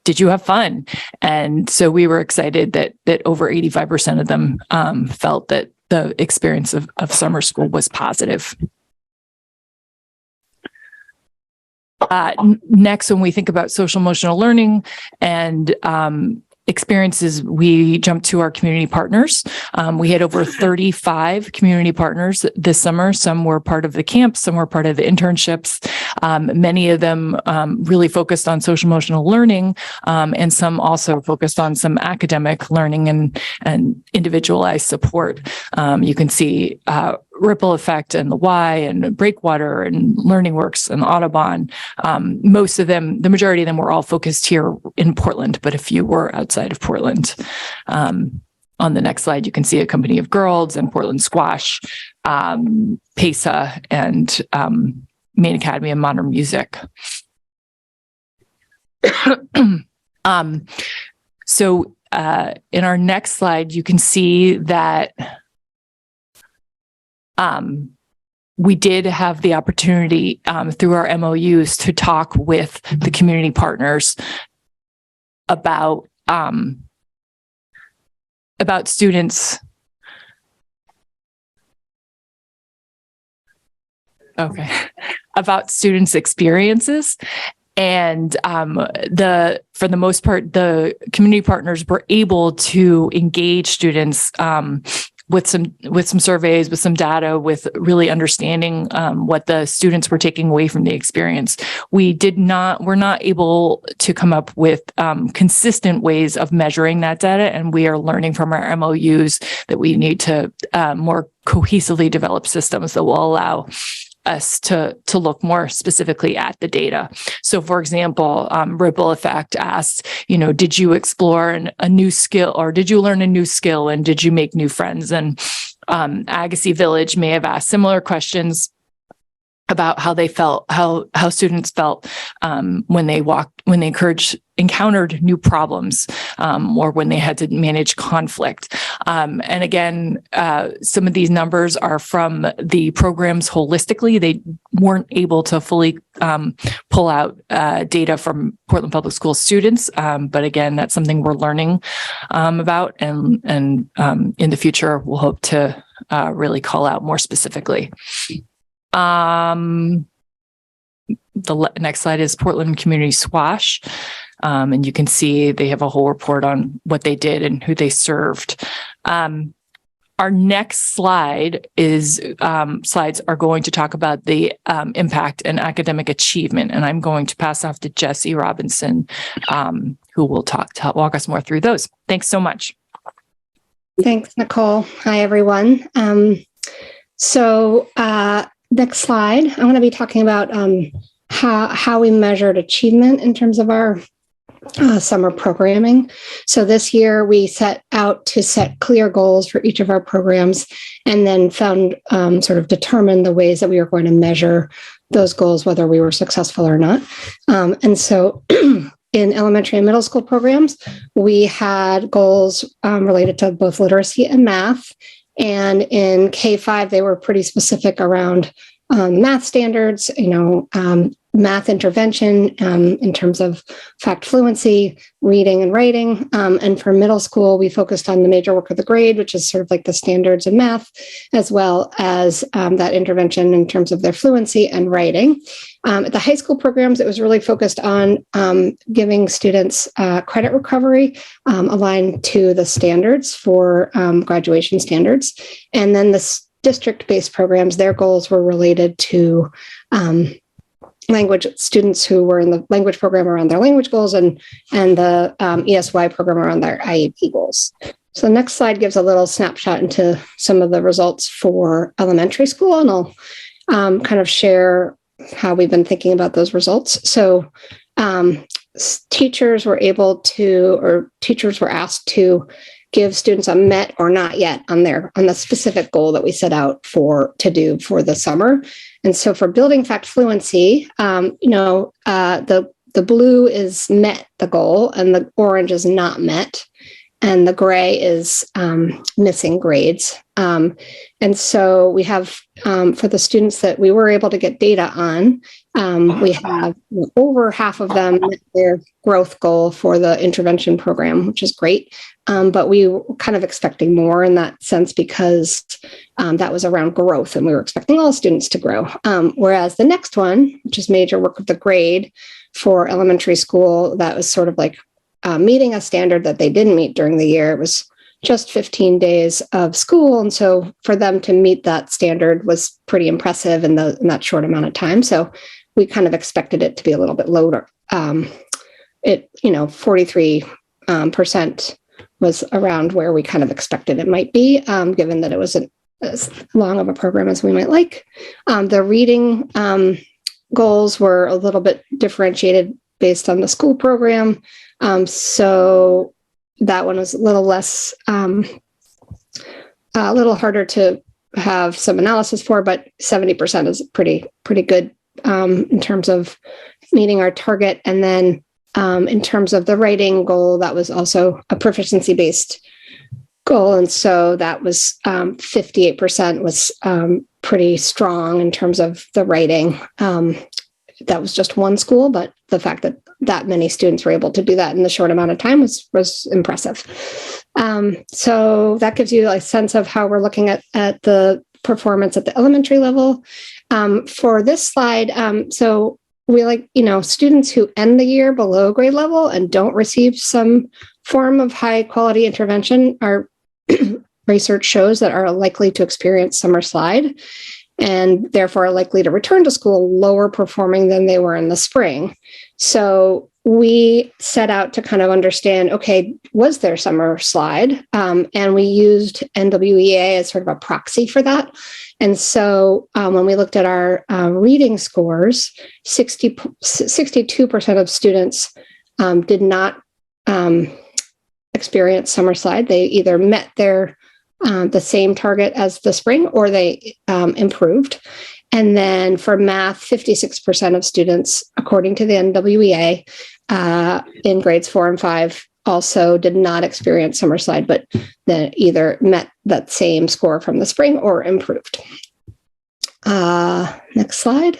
Did you have fun? And so we were excited that over 85% of them felt that the experience of summer school was positive. Next, when we think about social emotional learning and experiences, we jumped to our community partners. We had over 35 community partners this summer. Some were part of the camps, some were part of the internships. Many of them really focused on social emotional learning, and some also focused on some academic learning and individualized support. You can see Ripple Effect and the Y and Breakwater and Learning Works and Audubon. Most of them, the majority of them were all focused here in Portland, but a few were outside of Portland. On the next slide, you can see a company of girls and Portland Squash, PESA, and Maine Academy of Modern Music. So in our next slide, you can see that we did have the opportunity through our MOUs to talk with the community partners about students. Okay, about students' experiences. And for the most part, the community partners were able to engage students with some surveys, with some data, with really understanding what the students were taking away from the experience. We're not able to come up with consistent ways of measuring that data, and we are learning from our MOUs that we need to more cohesively develop systems that will allow us to look more specifically at the data. So for example, Ripple Effect asked, did you explore a new skill, or did you learn a new skill, and did you make new friends? And Agassiz Village may have asked similar questions about how they felt, how students felt when they encountered new problems, or when they had to manage conflict. And again, some of these numbers are from the programs holistically. They weren't able to fully pull out data from Portland Public School students. But again, that's something we're learning about, and in the future, we'll hope to really call out more specifically. The next slide is Portland Community Squash. And you can see they have a whole report on what they did and who they served. Our next slide is slides are going to talk about the impact and academic achievement. And I'm going to pass off to Jessie Robinson, who will walk us more through those. Thanks so much. Thanks, Nicole. Hi, everyone. Next slide, I'm going to be talking about how we measured achievement in terms of our summer programming. So this year we set out to set clear goals for each of our programs, and then determined the ways that we were going to measure those goals, whether we were successful or not. And so in elementary and middle school programs, we had goals related to both literacy and math. And in K-5, they were pretty specific around math standards, math intervention in terms of fact fluency, reading and writing. And for middle school, we focused on the major work of the grade, which is sort of like the standards in math, as well as that intervention in terms of their fluency and writing. At the high school programs, it was really focused on giving students credit recovery aligned to the standards for graduation standards. And then the district-based programs, their goals were related to language students who were in the language program around their language goals and the ESY program around their IEP goals. So the next slide gives a little snapshot into some of the results for elementary school, and I'll kind of share how we've been thinking about those results. So teachers were asked to give students a met or not yet on the specific goal that we set out to do for the summer. And so for building fact fluency, the blue is met the goal and the orange is not met, and the gray is missing grades. And so we have, for the students that we were able to get data on, we have over half of them met their growth goal for the intervention program, which is great. But we were kind of expecting more in that sense because that was around growth and we were expecting all students to grow. Whereas the next one, which is major work of the grade for elementary school, that was sort of like meeting a standard that they didn't meet during the year. It was just 15 days of school. And so for them to meet that standard was pretty impressive in that short amount of time. So we kind of expected it to be a little bit lower. 43% was around where we kind of expected it might be, given that it wasn't as long of a program as we might like. The reading goals were a little bit differentiated based on the school program. So that one was a little less, a little harder to have some analysis for, but 70% is pretty good in terms of meeting our target. And then in terms of the writing goal, that was also a proficiency-based goal. And so that was 58% was pretty strong in terms of the writing. That was just one school, but the fact that many students were able to do that in the short amount of time was impressive. So that gives you a sense of how we're looking at the performance at the elementary level. For this slide, so we students who end the year below grade level and don't receive some form of high quality intervention, our research shows that are likely to experience summer slide and therefore are likely to return to school lower performing than they were in the spring. So we set out to kind of understand, okay, was there summer slide? And we used NWEA as sort of a proxy for that. And so when we looked at our reading scores, 62% of students did not experience summer slide. They either met their the same target as the spring or they improved. And then for math, 56% of students, according to the NWEA, in grades 4 and 5, also did not experience summer slide, but then either met that same score from the spring or improved. Next slide.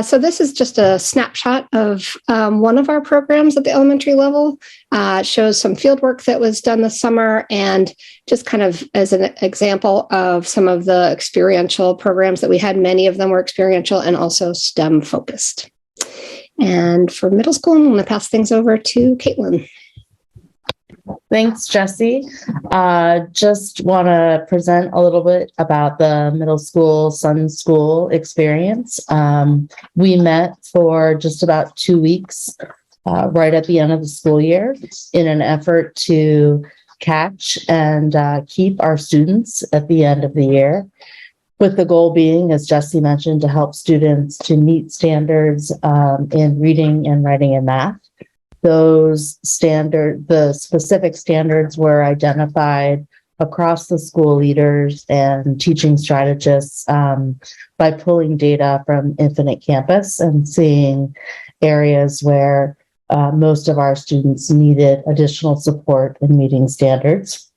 So this is just a snapshot of one of our programs at the elementary level. It shows some field work that was done this summer and just kind of as an example of some of the experiential programs that we had. Many of them were experiential and also STEM focused. And for middle school, I'm going to pass things over to Caitlin. Thanks, Jessie. Just want to present a little bit about the middle school Sun School experience. We met for just about 2 weeks right at the end of the school year in an effort to catch and keep our students at the end of the year, with the goal being, as Jessie mentioned, to help students to meet standards in reading and writing and math. The specific standards were identified across the school leaders and teaching strategists by pulling data from Infinite Campus and seeing areas where most of our students needed additional support in meeting standards.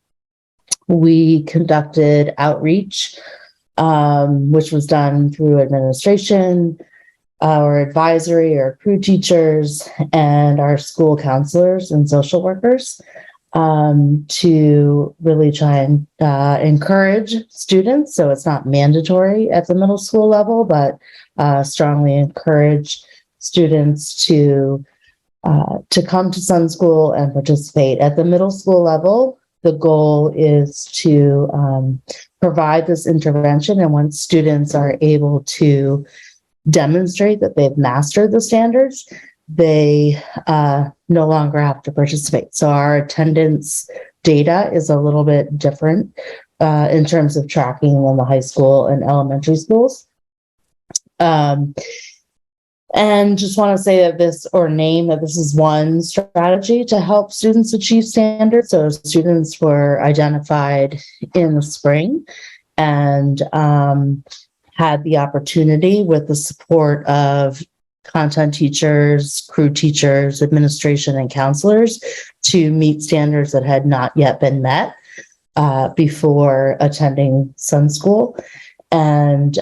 We conducted outreach which was done through administration, our advisory, our crew teachers, and our school counselors and social workers, to really try and encourage students. So it's not mandatory at the middle school level, but strongly encourage students to come to Sun School and participate. At the middle school level, the goal is to provide this intervention, and once students are able to demonstrate that they've mastered the standards, they no longer have to participate. So our attendance data is a little bit different in terms of tracking than the high school and elementary schools. And just want to say that this is one strategy to help students achieve standards. So students were identified in the spring and had the opportunity, with the support of content teachers, crew teachers, administration, and counselors, to meet standards that had not yet been met before attending Sun School. And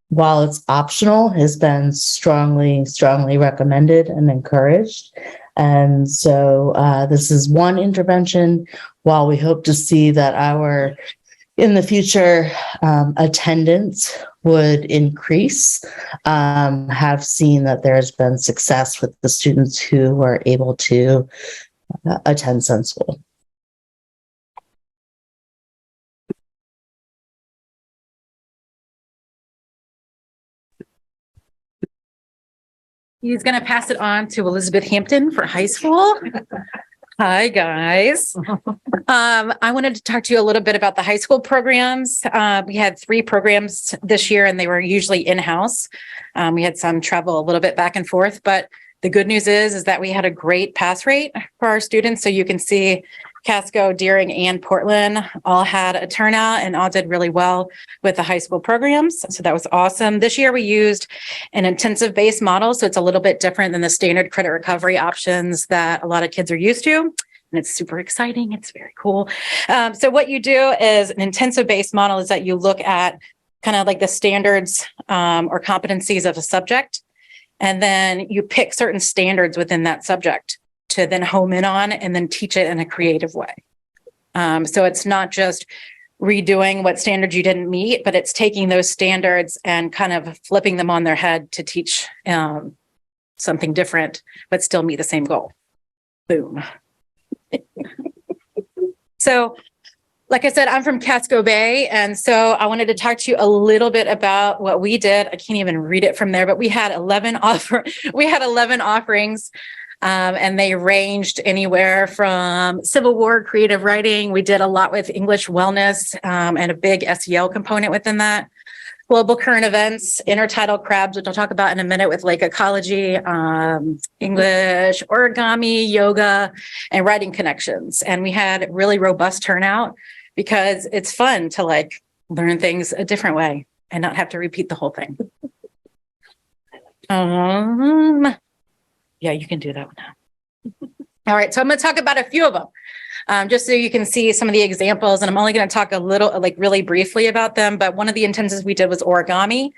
while it's optional, has been strongly recommended and encouraged. And so this is one intervention. While we hope to see that in the future, attendance would increase, have seen that there has been success with the students who were able to attend Sun School. He's going to pass it on to Elizabeth Hampton for high school. Hi, guys. I wanted to talk to you a little bit about the high school programs. We had 3 programs this year, and they were usually in-house. We had some travel a little bit back and forth, but the good news is that we had a great pass rate for our students. So you can see Casco, Deering, and Portland all had a turnout and all did really well with the high school programs. So that was awesome. This year we used an intensive base model. So it's a little bit different than the standard credit recovery options that a lot of kids are used to. And it's super exciting. It's very cool. So what you do is an intensive base model is that you look at kind of like the standards or competencies of a subject. And then you pick certain standards within that subject to then home in on and then teach it in a creative way. So it's not just redoing what standards you didn't meet, but it's taking those standards and kind of flipping them on their head to teach something different, but still meet the same goal. Boom. So, like I said, I'm from Casco Bay, and so I wanted to talk to you a little bit about what we did. I can't even read it from there, but we had 11 offerings. And they ranged anywhere from Civil War, creative writing. We did a lot with English wellness and a big SEL component within that. Global current events, intertidal crabs, which I'll talk about in a minute, with lake ecology, English, origami, yoga, and writing connections. And we had really robust turnout because it's fun to like learn things a different way and not have to repeat the whole thing. Yeah, you can do that one now. All right, so I'm going to talk about a few of them, just so you can see some of the examples. And I'm only going to talk a little, like really briefly about them. But one of the intensives we did was origami.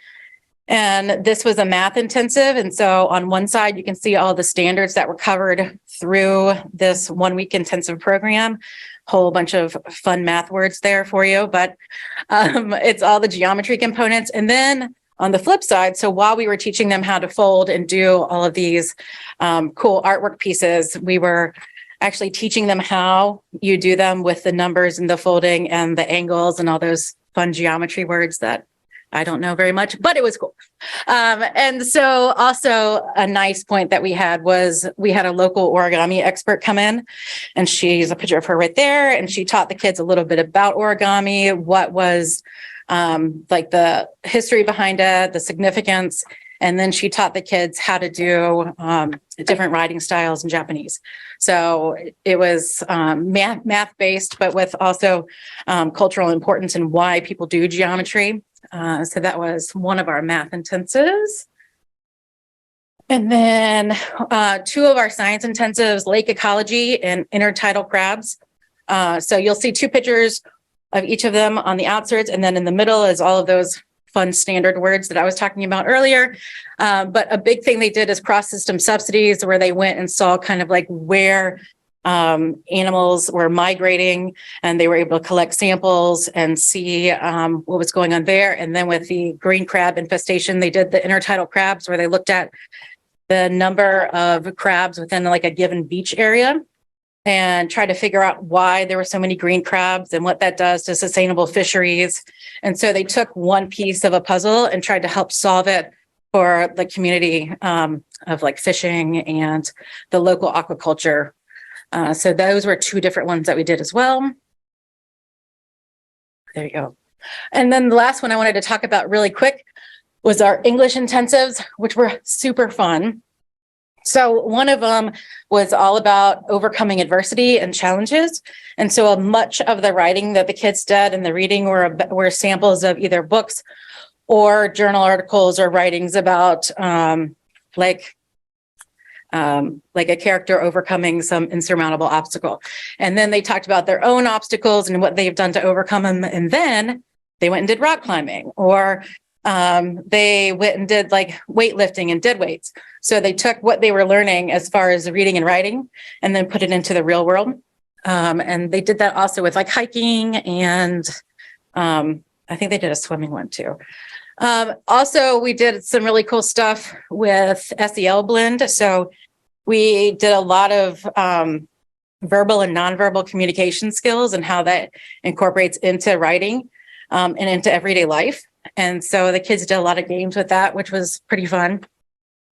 And this was a math intensive. And so on one side, you can see all the standards that were covered through this 1 week intensive program. Whole bunch of fun math words there for you. But it's all the geometry components. And then on the flip side, so while we were teaching them how to fold and do all of these cool artwork pieces, we were actually teaching them how you do them with the numbers and the folding and the angles and all those fun geometry words that I don't know very much, but it was cool. And so also a nice point that we had was we had a local origami expert come in, and she's a picture of her right there. And she taught the kids a little bit about origami, what was like the history behind it, the significance. And then she taught the kids how to do different writing styles in Japanese. So it was math based, but with also cultural importance and why people do geometry. So that was one of our math intensives. And then 2 of our science intensives, lake ecology and intertidal crabs. So you'll see 2 pictures. of each of them on the outskirts. And then in the middle is all of those fun standard words that I was talking about earlier. But a big thing they did is cross-system subsidies, where they went and saw kind of like where animals were migrating, and they were able to collect samples and see what was going on there. And then with the green crab infestation, they did the intertidal crabs, where they looked at the number of crabs within like a given beach area and try to figure out why there were so many green crabs and what that does to sustainable fisheries. And so they took one piece of a puzzle and tried to help solve it for the community of like fishing and the local aquaculture. So those were two different ones that we did as well. There you go. And then the last one I wanted to talk about really quick was our English intensives, which were super fun. So one of them was all about overcoming adversity and challenges. And so much of the writing that the kids did and the reading were samples of either books or journal articles or writings about like a character overcoming some insurmountable obstacle. And then they talked about their own obstacles and what they've done to overcome them. And then they went and did rock climbing, or they went and did like weightlifting and did weights. So they took what they were learning as far as reading and writing and then put it into the real world. And they did that also with like hiking, and I think they did a swimming one too. Also, we did some really cool stuff with SEL Blend. So we did a lot of verbal and nonverbal communication skills and how that incorporates into writing and into everyday life. And so the kids did a lot of games with that, which was pretty fun.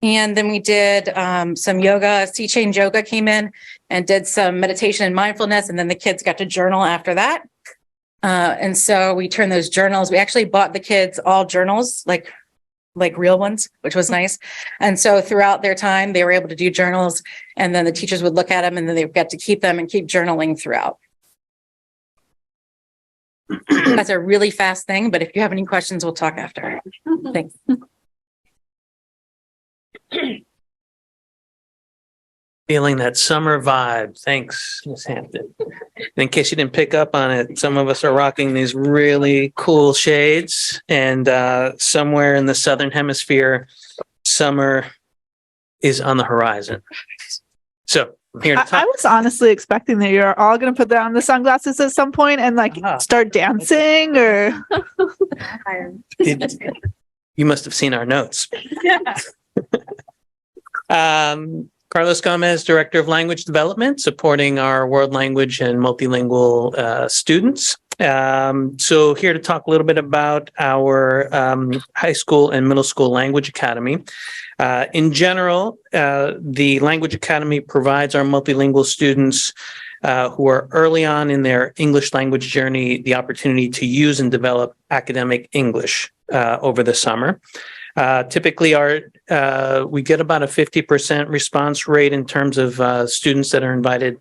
And then we did some yoga. Sea Change Yoga came in and did some meditation and mindfulness. And then the kids got to journal after that. And so we turned those journals. We actually bought the kids all journals, like real ones, which was nice. And so throughout their time, they were able to do journals, and then the teachers would look at them, and then they got to keep them and keep journaling throughout. That's a really fast thing, but if you have any questions, we'll talk after. Thanks. Feeling that summer vibe. Thanks, Ms. Hampton. In case you didn't pick up on it, some of us are rocking these really cool shades, and somewhere in the Southern Hemisphere, summer is on the horizon. So I'm here to talk. I was honestly expecting that you're all going to put on the sunglasses at some point and like start dancing, or You must have seen our notes. Carlos Gomez, Director of Language Development, supporting our world language and multilingual students. So here to talk a little bit about our high school and middle school language academy. In general, the Language Academy provides our multilingual students who are early on in their English language journey the opportunity to use and develop academic English over the summer. Typically, we get about a 50% response rate in terms of students that are invited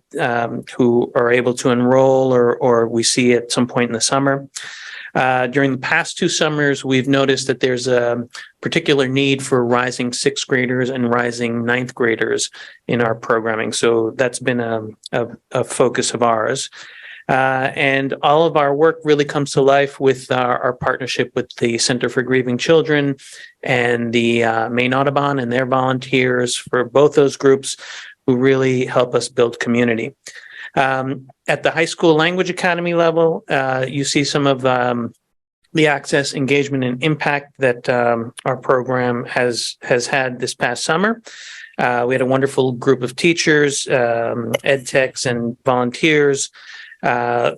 who are able to enroll, or we see at some point in the summer. During the past 2 summers, we've noticed that there's a particular need for rising 6th graders and rising 9th graders in our programming. So that's been a focus of ours. And all of our work really comes to life with our partnership with the Center for Grieving Children and the Maine Audubon and their volunteers for both those groups who really help us build community. At the high school language academy level, you see some of the access, engagement, and impact that our program has had this past summer. We had a wonderful group of teachers, ed techs, and volunteers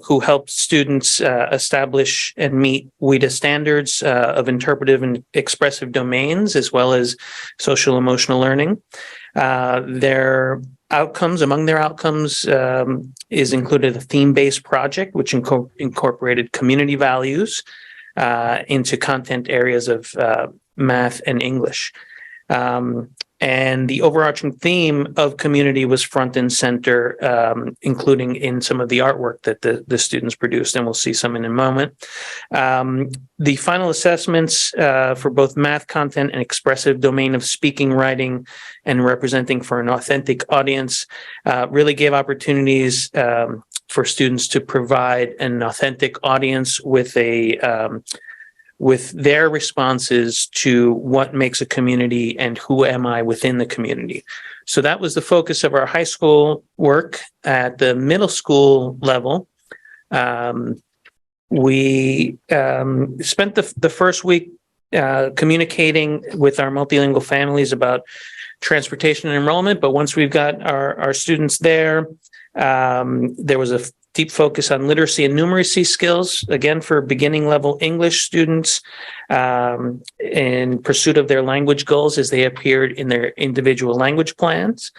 who helped students establish and meet WIDA standards of interpretive and expressive domains, as well as social emotional learning. Among their outcomes is included a theme-based project, which incorporated community values into content areas of math and English. And the overarching theme of community was front and center, including in some of the artwork that the students produced, and we'll see some in a moment. The final assessments for both math content and expressive domain of speaking, writing, and representing for an authentic audience really gave opportunities for students to provide an authentic audience with with their responses to what makes a community and who am I within the community. So that was the focus of our high school work. At the middle school level, we spent the first week communicating with our multilingual families about transportation and enrollment. But once we've got our students there, there was a deep focus on literacy and numeracy skills, again, for beginning level English students in pursuit of their language goals as they appeared in their individual language plans.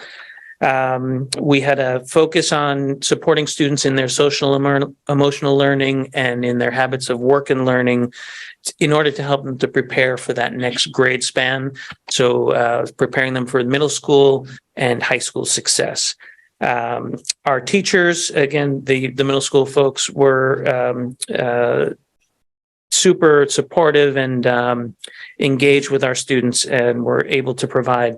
We had a focus on supporting students in their social emotional learning and in their habits of work and learning in order to help them to prepare for that next grade span. So preparing them for middle school and high school success. Our teachers, again, the middle school folks were super supportive and engaged with our students, and were able to provide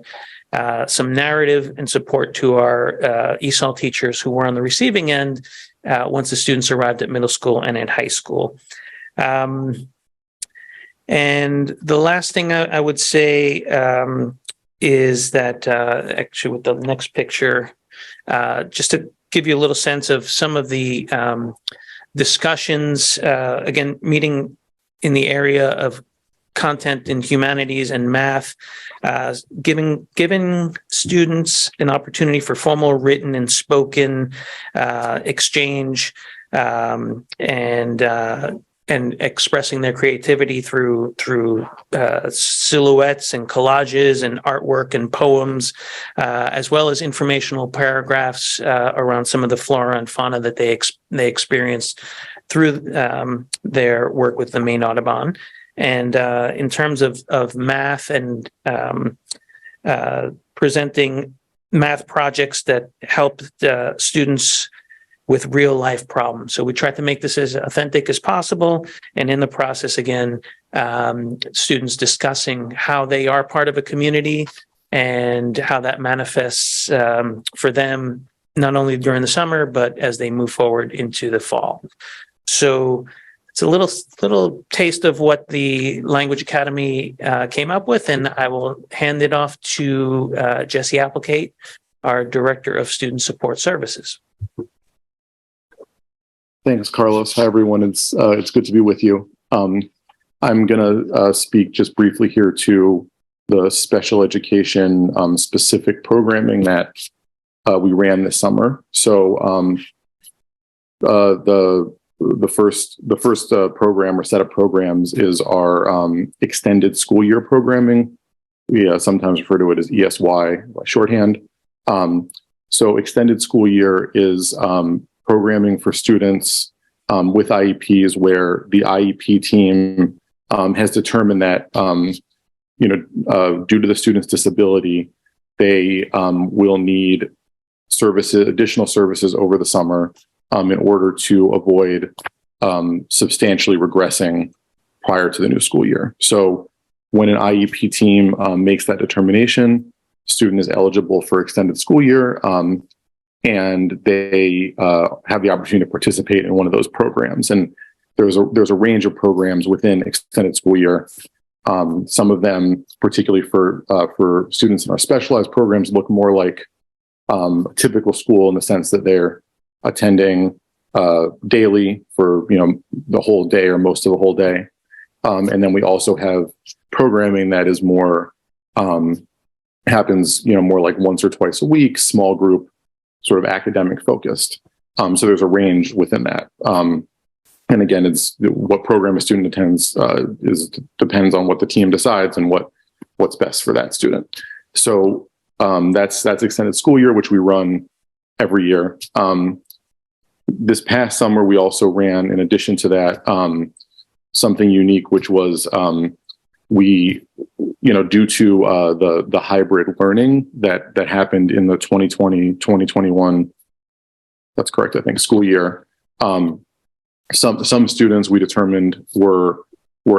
some narrative and support to our ESOL teachers who were on the receiving end once the students arrived at middle school and at high school. And the last thing I would say is that actually with the next picture, just to give you a little sense of some of the discussions, again, meeting in the area of content in humanities and math, giving students an opportunity for formal written and spoken exchange, and expressing their creativity through silhouettes and collages and artwork and poems, as well as informational paragraphs around some of the flora and fauna that they experienced through their work with the Maine Audubon. And in terms of math and presenting math projects that help students with real life problems. So we tried to make this as authentic as possible. And in the process, again, students discussing how they are part of a community and how that manifests for them, not only during the summer, but as they move forward into the fall. So it's a little taste of what the Language Academy came up with, and I will hand it off to Jesse Applegate, our Director of Student Support Services. Thanks, Carlos. Hi, everyone. It's good to be with you. I'm going to speak just briefly here to the special education specific programming that we ran this summer. So the first program or set of programs is our extended school year programming. We sometimes refer to it as ESY by shorthand. So extended school year is programming for students with IEPs where the IEP team has determined that, due to the student's disability, they will need additional services over the summer in order to avoid substantially regressing prior to the new school year. So when an IEP team makes that determination, student is eligible for extended school year, and they have the opportunity to participate in one of those programs. And there's a range of programs within extended school year. Some of them, particularly for students in our specialized programs, look more like a typical school in the sense that they're attending daily for the whole day or most of the whole day. And then we also have programming that is more happens more like once or twice a week, small group, sort of academic focused. So there's a range within that. And again, it's what program a student attends depends on what the team decides and what's best for that student. So that's extended school year, which we run every year. This past summer, we also ran, in addition to that, something unique, which was we, due to the hybrid learning that happened in the 2020-2021, that's correct, I think, school year. Some students we determined were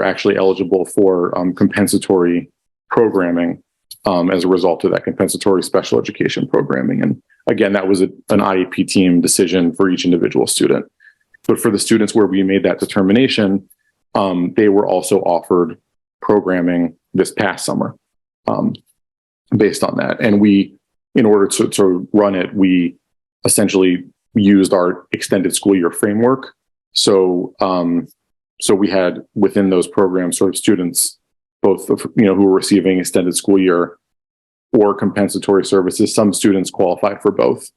actually eligible for compensatory programming as a result of that compensatory special education programming. And again, that was an IEP team decision for each individual student. But for the students where we made that determination, they were also offered programming this past summer based on that. And we, in order to run it, we essentially used our extended school year framework. So we had within those programs sort of students, both who were receiving extended school year or compensatory services. Some students qualified for both.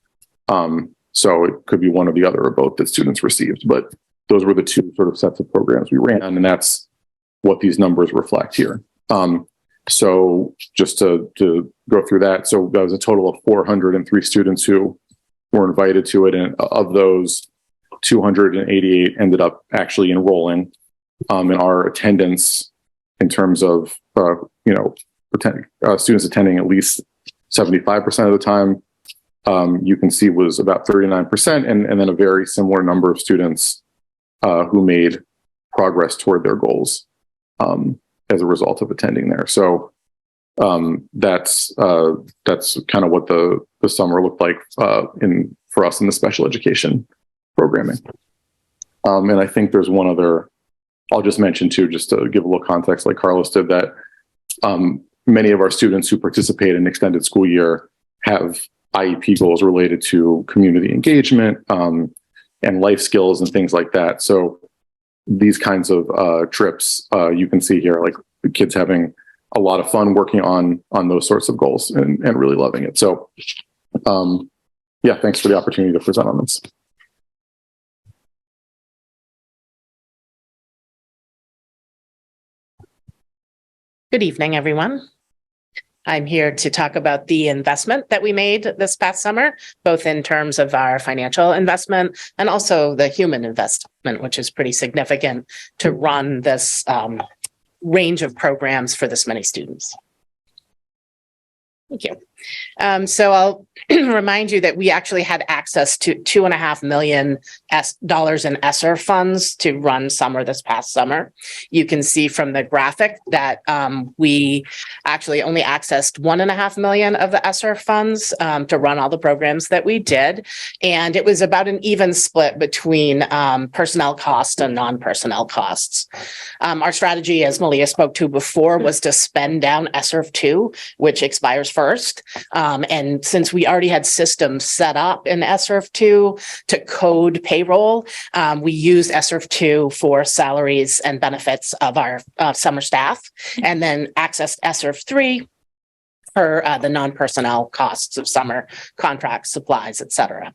So it could be one or the other or both that students received, but those were the two sort of sets of programs we ran, and that's what these numbers reflect here. So just to go through that, so that was a total of 403 students who were invited to it, and of those, 288 ended up actually enrolling. And our attendance in terms of students attending at least 75% of the time, you can see was about 39%, and then a very similar number of students who made progress toward their goals as a result of attending there. So that's kind of what the summer looked like for us in the special education programming. And I think there's one other I'll just mention too, just to give a little context, like Carlos did, that many of our students who participate in extended school year have IEP goals related to community engagement and life skills and things like that. So these kinds of trips, you can see here, like the kids having a lot of fun working on those sorts of goals and really loving it. So yeah, thanks for the opportunity to present on this. Good evening, everyone. I'm here to talk about the investment that we made this past summer, both in terms of our financial investment and also the human investment, which is pretty significant to run this range of programs for this many students. Thank you. So I'll remind you that we actually had access to $2.5 million in ESSER funds to run summer this past summer. You can see from the graphic that we actually only accessed $1.5 million of the ESSER funds to run all the programs that we did. And it was about an even split between personnel costs and non-personnel costs. Our strategy, as Malia spoke to before, was to spend down ESSER 2, which expires first. And since we already had systems set up in ESSER 2 to code payroll, we used ESSER 2 for salaries and benefits of our summer staff, and then accessed ESSER 3 for the non-personnel costs of summer contracts, supplies, et cetera.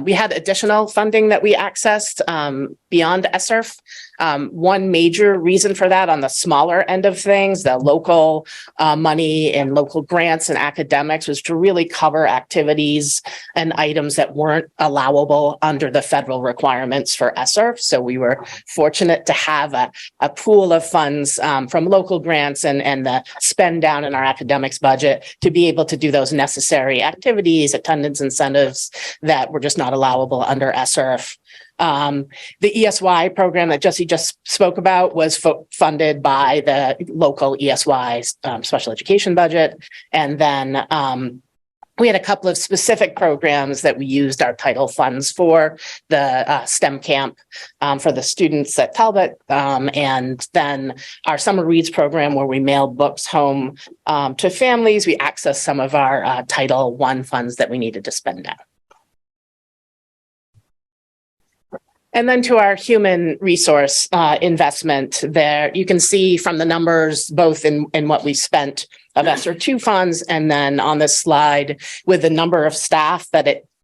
We had additional funding that we accessed beyond ESSER. One major reason for that on the smaller end of things, the local money and local grants and academics, was to really cover activities and items that weren't allowable under the federal requirements for ESSER. So we were fortunate to have a pool of funds from local grants and the spend down in our academics budget to be able to do those necessary activities, attendance incentives that were just not allowable under ESSER. The ESY program that Jesse just spoke about was funded by the local ESY special education budget. And then we had a couple of specific programs that we used our title funds for, the STEM camp for the students at Talbot, and then our summer reads program where we mailed books home to families. We accessed some of our Title I funds that we needed to spend down. And then to our human resource investment there, you can see from the numbers, both in what we spent of ESSER 2 funds, and then on this slide with the number of staff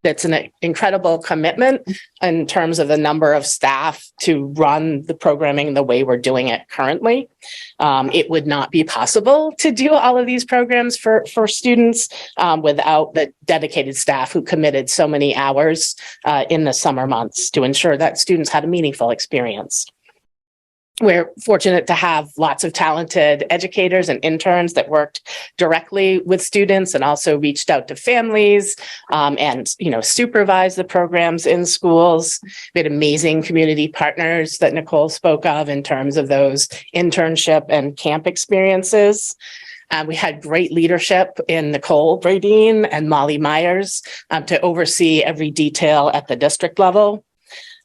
that's an incredible commitment in terms of the number of staff to run the programming the way we're doing it currently. It would not be possible to do all of these programs for students without the dedicated staff who committed so many hours in the summer months to ensure that students had a meaningful experience. We're fortunate to have lots of talented educators and interns that worked directly with students and also reached out to families and supervised the programs in schools. We had amazing community partners that Nicole spoke of in terms of those internship and camp experiences. We had great leadership in Nicole Bradeen and Molly Myers to oversee every detail at the district level.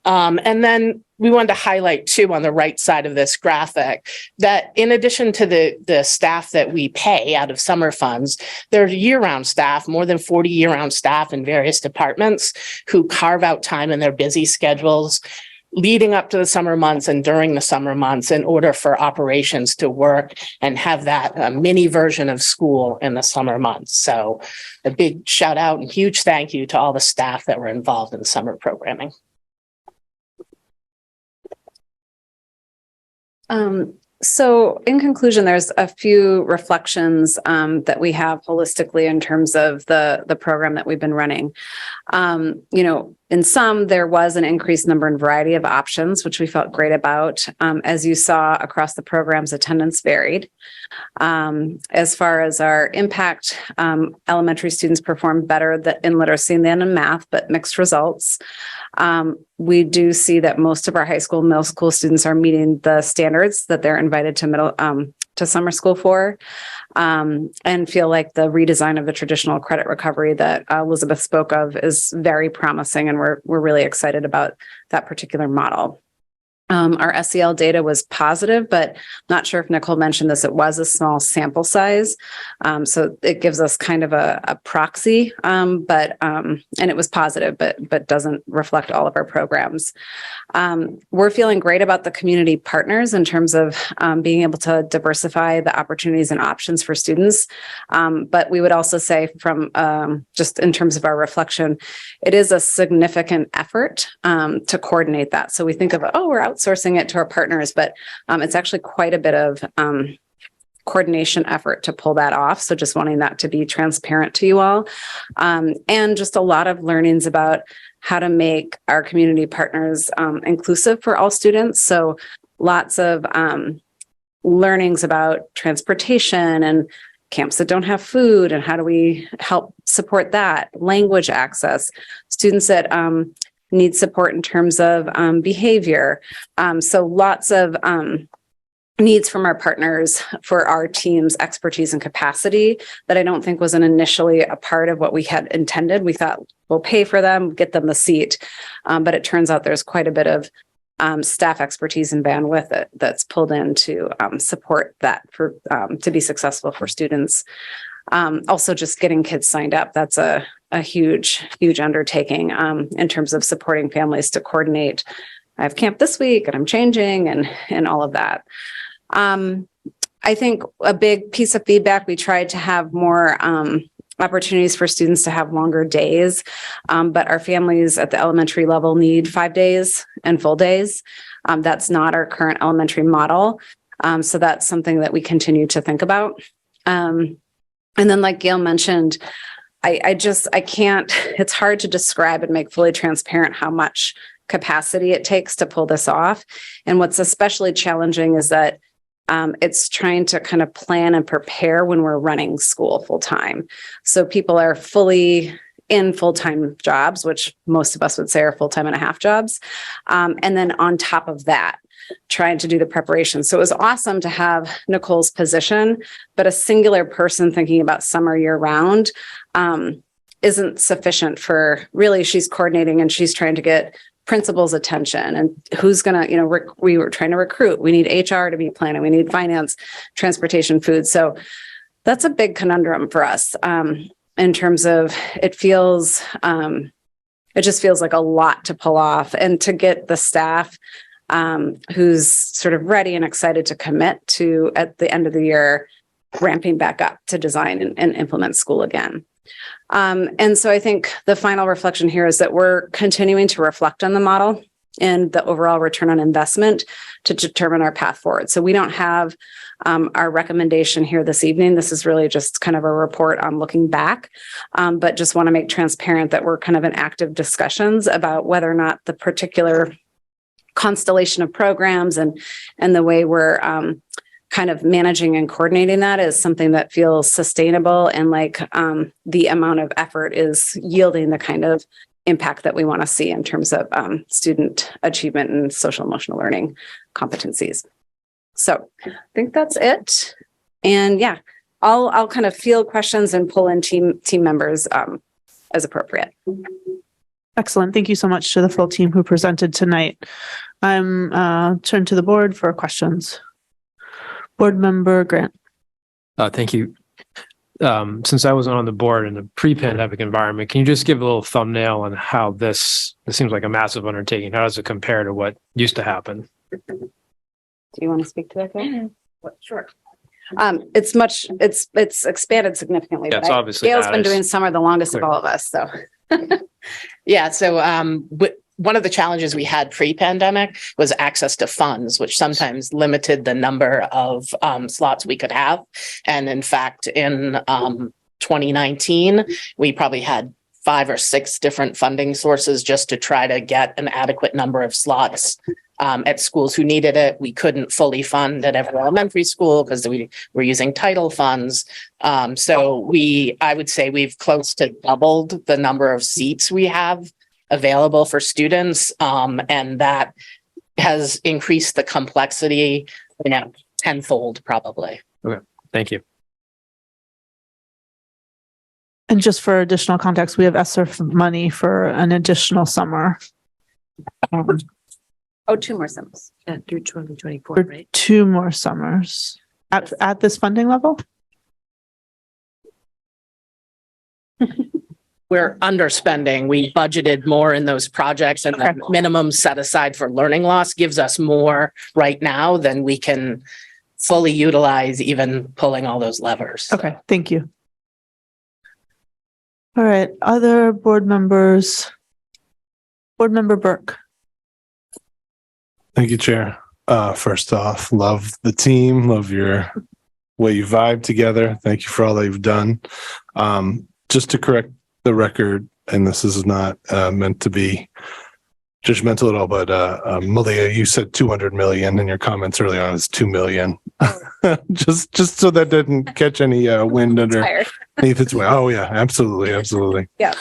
And then we wanted to highlight too on the right side of this graphic that in addition to the staff that we pay out of summer funds, there are year-round staff, more than 40 year-round staff in various departments who carve out time in their busy schedules leading up to the summer months and during the summer months in order for operations to work and have that mini version of school in the summer months. So a big shout out and huge thank you to all the staff that were involved in the summer programming. So in conclusion, there's a few reflections that we have holistically in terms of the program that we've been running. In some, there was an increased number and variety of options, which we felt great about. As you saw across the programs, attendance varied. As far as our impact, elementary students performed better in literacy than in math, but mixed results. We do see that most of our high school, middle school students are meeting the standards that they're invited to summer school for, and feel like the redesign of the traditional credit recovery that Elizabeth spoke of is very promising, and we're really excited about that particular model. Our SEL data was positive, but not sure if Nicole mentioned this, it was a small sample size. So it gives us kind of a proxy, and it was positive, but doesn't reflect all of our programs. We're feeling great about the community partners in terms of being able to diversify the opportunities and options for students. But we would also say from just in terms of our reflection, it is a significant effort to coordinate that. So we think of, we're outsourcing it to our partners, but it's actually quite a bit of coordination effort to pull that off. So just wanting that to be transparent to you all. And just a lot of learnings about how to make our community partners inclusive for all students. So lots of learnings about transportation and camps that don't have food and how do we help support that, language access, students that need support in terms of behavior. So lots of needs from our partners for our team's expertise and capacity that I don't think was initially a part of what we had intended. We thought we'll pay for them, get them the seat. But it turns out there's quite a bit of staff expertise and bandwidth that's pulled in to support that for to be successful for students. Also just getting kids signed up. That's a huge undertaking in terms of supporting families to coordinate. I have camp this week and I'm changing and all of that. I think a big piece of feedback, we tried to have more opportunities for students to have longer days, but our families at the elementary level need 5 days and full days. That's not our current elementary model. So that's something that we continue to think about. And then like Gail mentioned, I can't, it's hard to describe and make fully transparent how much capacity it takes to pull this off. And what's especially challenging is that it's trying to kind of plan and prepare when we're running school full time. So people are fully in full-time jobs, which most of us would say are full-time and a half jobs. And then on top of that, trying to do the preparation. So it was awesome to have Nicole's position, but a singular person thinking about summer year round isn't sufficient for really, she's coordinating and she's trying to get principal's attention and who's going to, we were trying to recruit. We need HR to be planning. We need finance, transportation, food. So that's a big conundrum for us in terms of it just feels like a lot to pull off and to get the staff who's sort of ready and excited to commit to at the end of the year, ramping back up to design and implement school again. And so I think the final reflection here is that we're continuing to reflect on the model and the overall return on investment to determine our path forward. So we don't have our recommendation here this evening. This is really just kind of a report on looking back, but just want to make transparent that we're kind of in active discussions about whether or not the particular constellation of programs and the way we're kind of managing and coordinating that is something that feels sustainable and like the amount of effort is yielding the kind of impact that we want to see in terms of student achievement and social emotional learning competencies. So I think that's it. And yeah, I'll kind of field questions and pull in team members as appropriate. Excellent. Thank you so much to the full team who presented tonight. I'm turned to the board for questions. Board Member Grant. Thank you. Since I wasn't on the board in the pre-pandemic environment, can you just give a little thumbnail on how this seems like a massive undertaking? How does it compare to what used to happen? Do you want to speak to that, Gail? Sure. It's expanded significantly. Yeah, but it's obviously Gail's been added. doing summer the longest Clear. of all of us, so. Yeah, so one of the challenges we had pre-pandemic was access to funds, which sometimes limited the number of slots we could have. And in fact, in 2019, we probably had 5 or 6 different funding sources just to try to get an adequate number of slots at schools who needed it. We couldn't fully fund at every elementary school because we were using title funds. So I would say we've close to doubled the number of seats we have available for students. And that has increased the complexity, tenfold probably. Okay, thank you. And just for additional context, we have ESSER money for an additional summer. 2 more summers. Yeah, through 2024, For right? 2 more summers at this funding level. We're underspending. We budgeted more in those projects, and the minimum set aside for learning loss gives us more right now than we can fully utilize, even pulling all those levers. Okay, thank you. All right, other board members? Board Member Burke. Thank you, Chair. First off, love the team, love your way you vibe together. Thank you for all that you've done. Just to correct the record, and this is not meant to be judgmental at all, but Malia, you said 200 million in your comments earlier on. It's 2 million. just so that didn't catch any wind underneath its way. Oh yeah, absolutely. Yeah.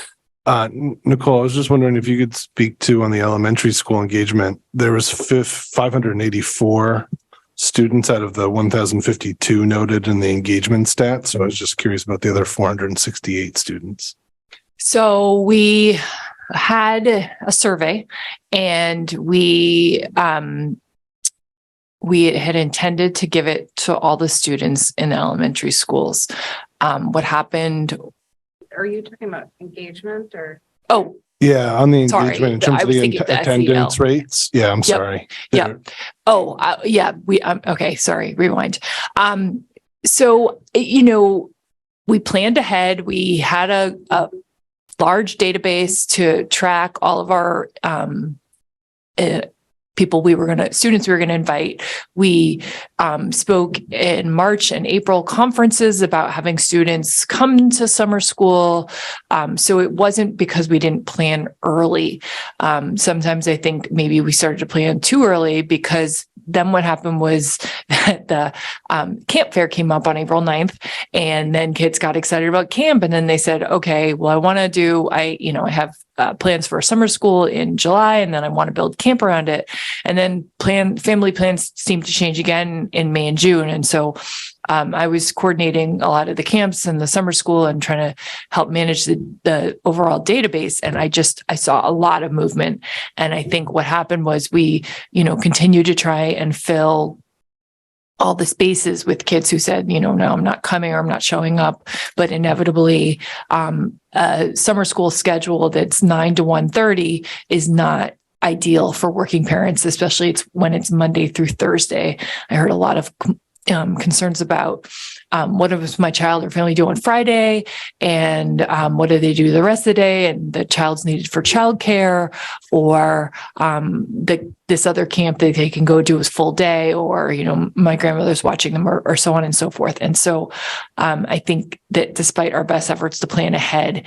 Nicole, I was just wondering if you could speak to on the elementary school engagement. There was 584 students out of the 1,052 noted in the engagement stats. So I was just curious about the other 468 students. So we had a survey, and we had intended to give it to all the students in the elementary schools. What happened? Are you talking about engagement or? Oh, yeah, on the sorry. engagement in terms I of was the thinking the attendance SEL. rates. Yeah, I'm sorry. Yeah. Oh, yeah. Okay. Sorry. Rewind. So, we planned ahead. We had a large database to track all of our students we were going to invite. We spoke in March and April conferences about having students come to summer school. So it wasn't because we didn't plan early. Sometimes I think maybe we started to plan too early, because then what happened was that the camp fair came up on April 9th, and then kids got excited about camp. And then they said, okay, well, I have plans for summer school in July, and then I want to build camp around it. And then family plans seem to change again in May and June. And so I was coordinating a lot of the camps and the summer school and trying to help manage the overall database. And I saw a lot of movement. And I think what happened was we, continued to try and fill all the spaces with kids who said, no, I'm not coming or I'm not showing up. But inevitably, a summer school schedule that's 9 to 1:30 is not ideal for working parents, especially when it's Monday through Thursday. I heard a lot of concerns about what does my child or family do on Friday, and what do they do the rest of the day, and the child's needed for childcare, or this other camp that they can go do is full day, or my grandmother's watching them, or so on and so forth. And so I think that despite our best efforts to plan ahead,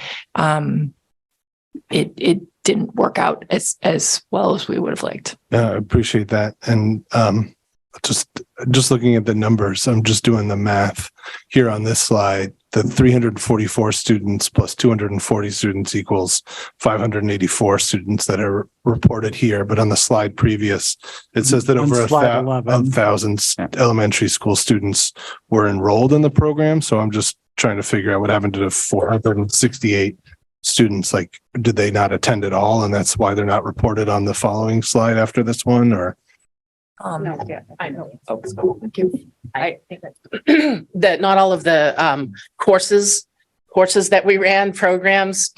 it didn't work out as well as we would have liked. I appreciate that. And just looking at the numbers, I'm just doing the math here on this slide. The 344 students plus 240 students equals 584 students that are reported here. But on the slide previous, it says that On over slide 1,000 elementary school students were enrolled in the program. So I'm just trying to figure out what happened to the 468 students. Like, did they not attend at all? And that's why they're not reported on the following slide after this one, or? Yeah, I know. Thank you. I think that not all of the courses that we ran, programs,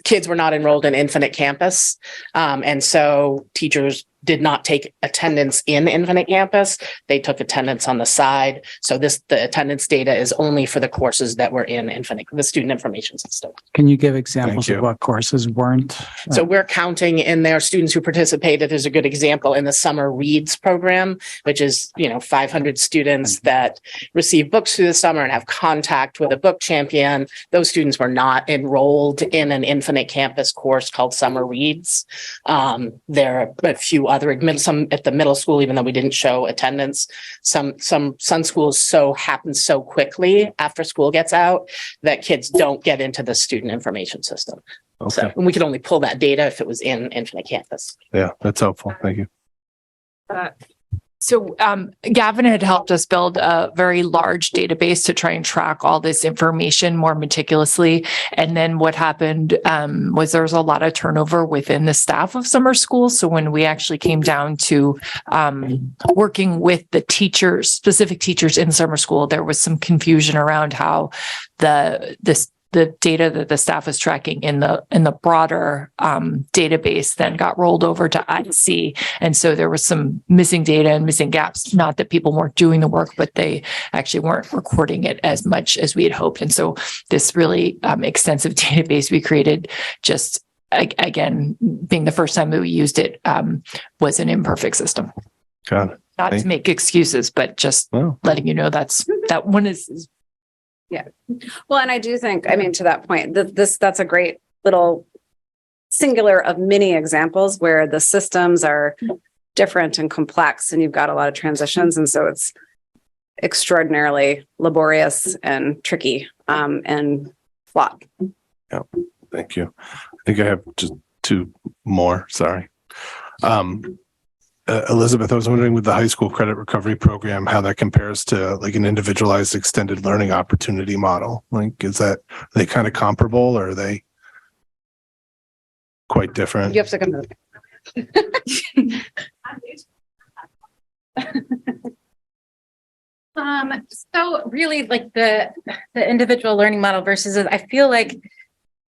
kids were not enrolled in Infinite Campus. And so teachers did not take attendance in Infinite Campus. They took attendance on the side. So the attendance data is only for the courses that were in the student information system. Can you give examples of what courses weren't? So we're counting in there students who participated. There's a good example in the Summer Reads program, which is, 500 students that receive books through the summer and have contact with a book champion. Those students were not enrolled in an Infinite Campus course called Summer Reads. There are a few other some at the middle school, even though we didn't show attendance. Some schools happen so quickly after school gets out that kids don't get into the student information system. Okay. So, and we could only pull that data if it was in Infinite Campus. Yeah, that's helpful. Thank you. So Gavin had helped us build a very large database to try and track all this information more meticulously. And then what happened was there was a lot of turnover within the staff of summer school. So when we actually came down to working with the teachers, specific teachers in summer school, there was some confusion around how the data that the staff was tracking in the broader database then got rolled over to IC. And so there was some missing data and missing gaps, not that people weren't doing the work, but they actually weren't recording it as much as we had hoped. And so this really extensive database we created, just again, being the first time that we used it, was an imperfect system. Got it. Not to make excuses, but just letting you know that one is. Yeah. Well, and I do think, to that point, that's a great little singular of many examples where the systems are different and complex and you've got a lot of transitions. And so it's extraordinarily laborious and tricky and flawed. Yeah. Thank you. I think I have just two more. Sorry. Elizabeth, I was wondering with the high school credit recovery program, how that compares to like an individualized extended learning opportunity model. Like, are they kind of comparable or are they quite different? You have to come So really like the individual learning model versus I feel like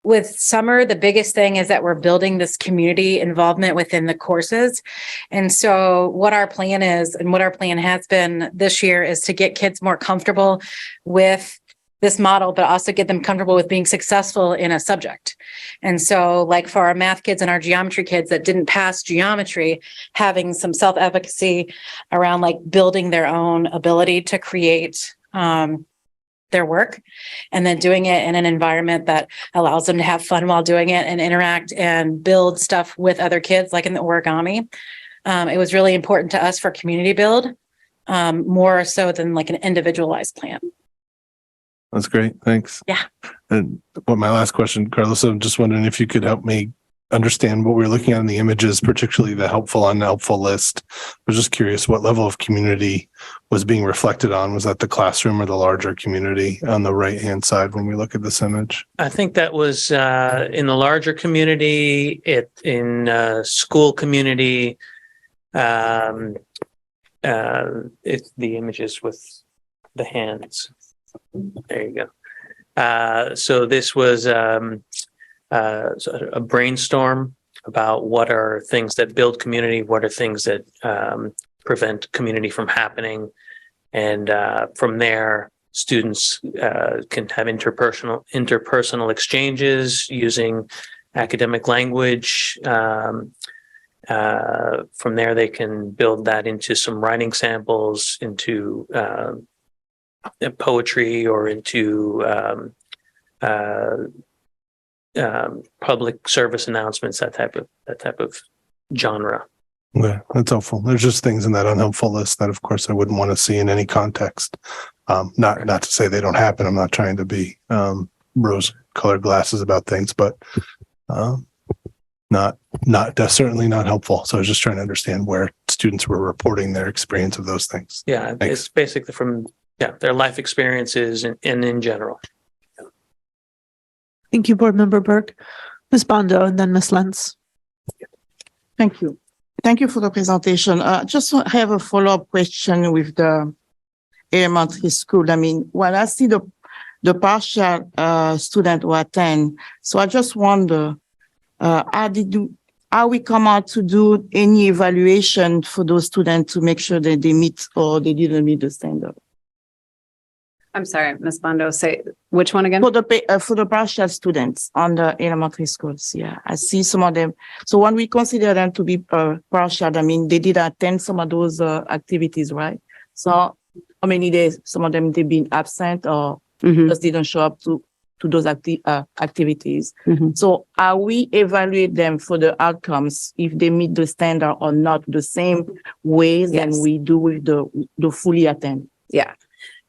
with summer, the biggest thing is that we're building this community involvement within the courses. And so what our plan is and what our plan has been this year is to get kids more comfortable with this model, but also get them comfortable with being successful in a subject. And so like for our math kids and our geometry kids that didn't pass geometry, having some self-efficacy around like building their own ability to create their work and then doing it in an environment that allows them to have fun while doing it and interact and build stuff with other kids, like in the origami. It was really important to us for community build, more so than like an individualized plan. That's great. Thanks. Yeah. And my last question, Carlos, I'm just wondering if you could help me understand what we're looking at in the images, particularly the helpful, unhelpful list. I was just curious what level of community was being reflected on. Was that the classroom or the larger community on the right-hand side when we look at this image? I think that was in the larger community, in school community. It's the images with the hands. There you go. So this was a brainstorm about what are things that build community, what are things that prevent community from happening. And from there, students can have interpersonal exchanges using academic language. From there, they can build that into some writing samples, into poetry, or into public service announcements, that type of genre. Okay, that's helpful. There's just things in that unhelpful list that, of course, I wouldn't want to see in any context. Not to say they don't happen. I'm not trying to be rose-colored glasses about things, but certainly not helpful. So I was just trying to understand where students were reporting their experience of those things. Yeah, Thanks. it's basically from their life experiences and in general. Thank you, Board Member Burke. Ms. Bondo and then Ms. Lentz. Thank you. Thank you for the presentation. Just have a follow-up question with the elementary school. I mean, when I see the partial student who attend, so I just wonder, are we come out to do any evaluation for those students to make sure that they meet or they didn't meet the standard? I'm sorry, Ms. Bondo, say which one again? For the partial students on the elementary schools, yeah, I see some of them. So when we consider them to be partial, I mean, they did attend some of those activities, right? So how many days? Some of them they've been absent or just didn't show up to those activities. So are we evaluate them for the outcomes if they meet the standard or not the same ways than we do with the fully attend?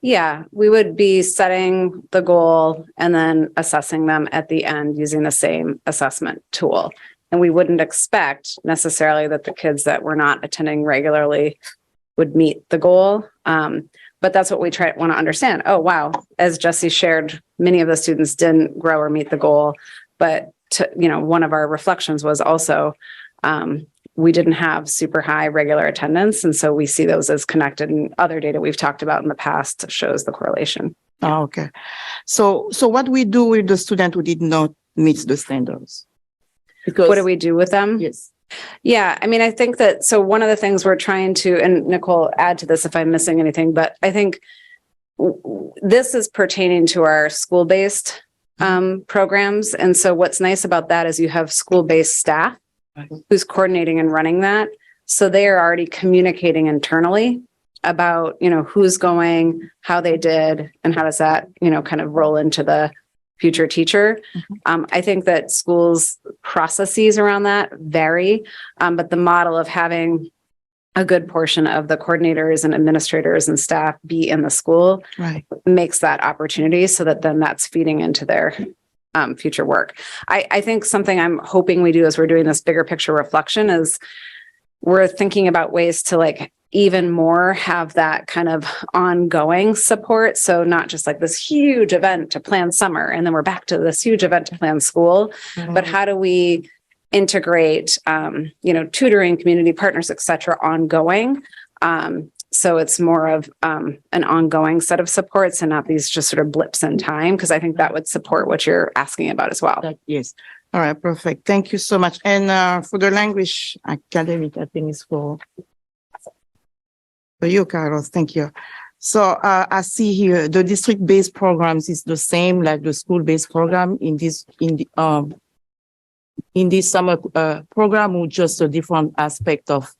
Yeah, we would be setting the goal and then assessing them at the end using the same assessment tool. And we wouldn't expect necessarily that the kids that were not attending regularly would meet the goal. But that's what we want to understand. Oh, wow. As Jesse shared, many of the students didn't grow or meet the goal. But one of our reflections was also we didn't have super high regular attendance. And so we see those as connected, and other data we've talked about in the past shows the correlation. Oh, okay. So what we do with the student who did not meet the standards? Because what do we do with them? Yes. Yeah, I mean, I think that, so one of the things we're trying to, and Nicole, add to this if I'm missing anything, but I think this is pertaining to our school-based programs. And so what's nice about that is you have school-based staff who's coordinating and running that. So they are already communicating internally about, who's going, how they did, and how does that, kind of roll into the future teacher. I think that schools' processes around that vary, but the model of having a good portion of the coordinators and administrators and staff be in the school makes that opportunity so that then that's feeding into their future work. I think something I'm hoping we do as we're doing this bigger picture reflection is we're thinking about ways to even more have that kind of ongoing support. So not just like this huge event to plan summer, and then we're back to this huge event to plan school, but how do we integrate, tutoring, community partners, et cetera, ongoing. So it's more of an ongoing set of supports and not these just sort of blips in time, because I think that would support what you're asking about as well. Yes. All right, perfect. Thank you so much. And for the language academic, I think it's for you, Carlos. Thank you. So I see here the district-based programs is the same like the school-based program in this summer program, with just a different aspect of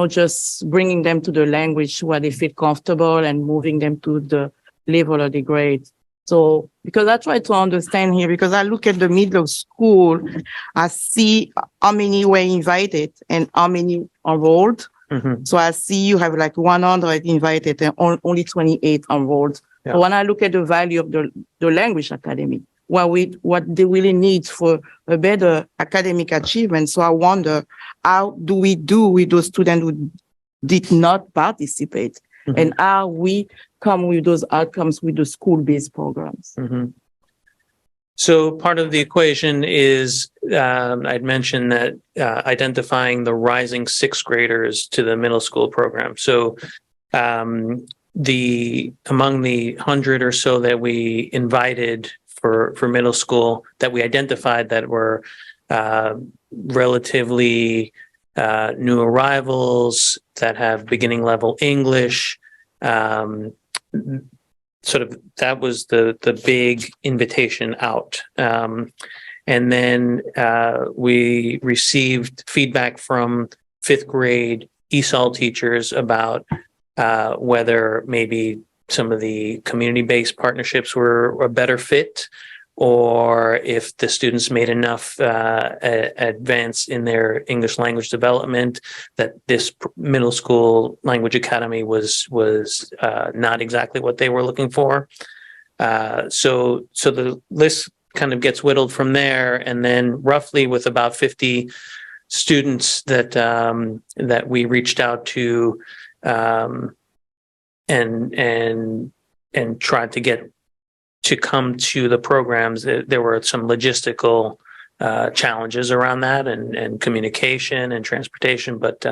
just bringing them to the language where they feel comfortable and moving them to the level of the grade. So, because I try to understand here, because I look at the middle school, I see how many were invited and how many enrolled. So I see you have 100 invited and only 28 enrolled. So when I look at the value of the language academy, what they really need for a better academic achievement. So I wonder, how do we do with those students who did not participate? And how we come with those outcomes with the school-based programs? So part of the equation is, I'd mentioned that identifying the rising sixth graders to the middle school program. So among the 100 or so that we invited for middle school, that we identified that were relatively new arrivals that have beginning level English, sort of that was the big invitation out. And then we received feedback from fifth grade ESOL teachers about whether maybe some of the community-based partnerships were a better fit, or if the students made enough advance in their English language development that this middle school language academy was not exactly what they were looking for. So the list kind of gets whittled from there, and then roughly with about 50 students that we reached out to and tried to get to come to the programs. There were some logistical challenges around that, and communication and transportation, but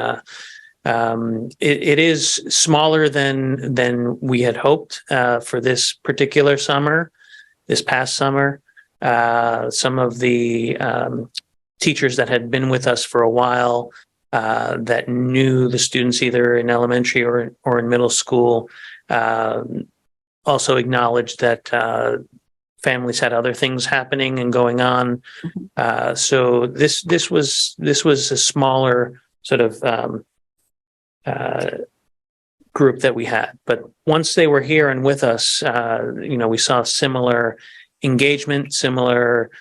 it is smaller than we had hoped for this particular summer, this past summer. Some of the teachers that had been with us for a while that knew the students either in elementary or in middle school also acknowledged that families had other things happening and going on. So this was a smaller sort of group that we had. But once they were here and with us, we saw similar engagement, similar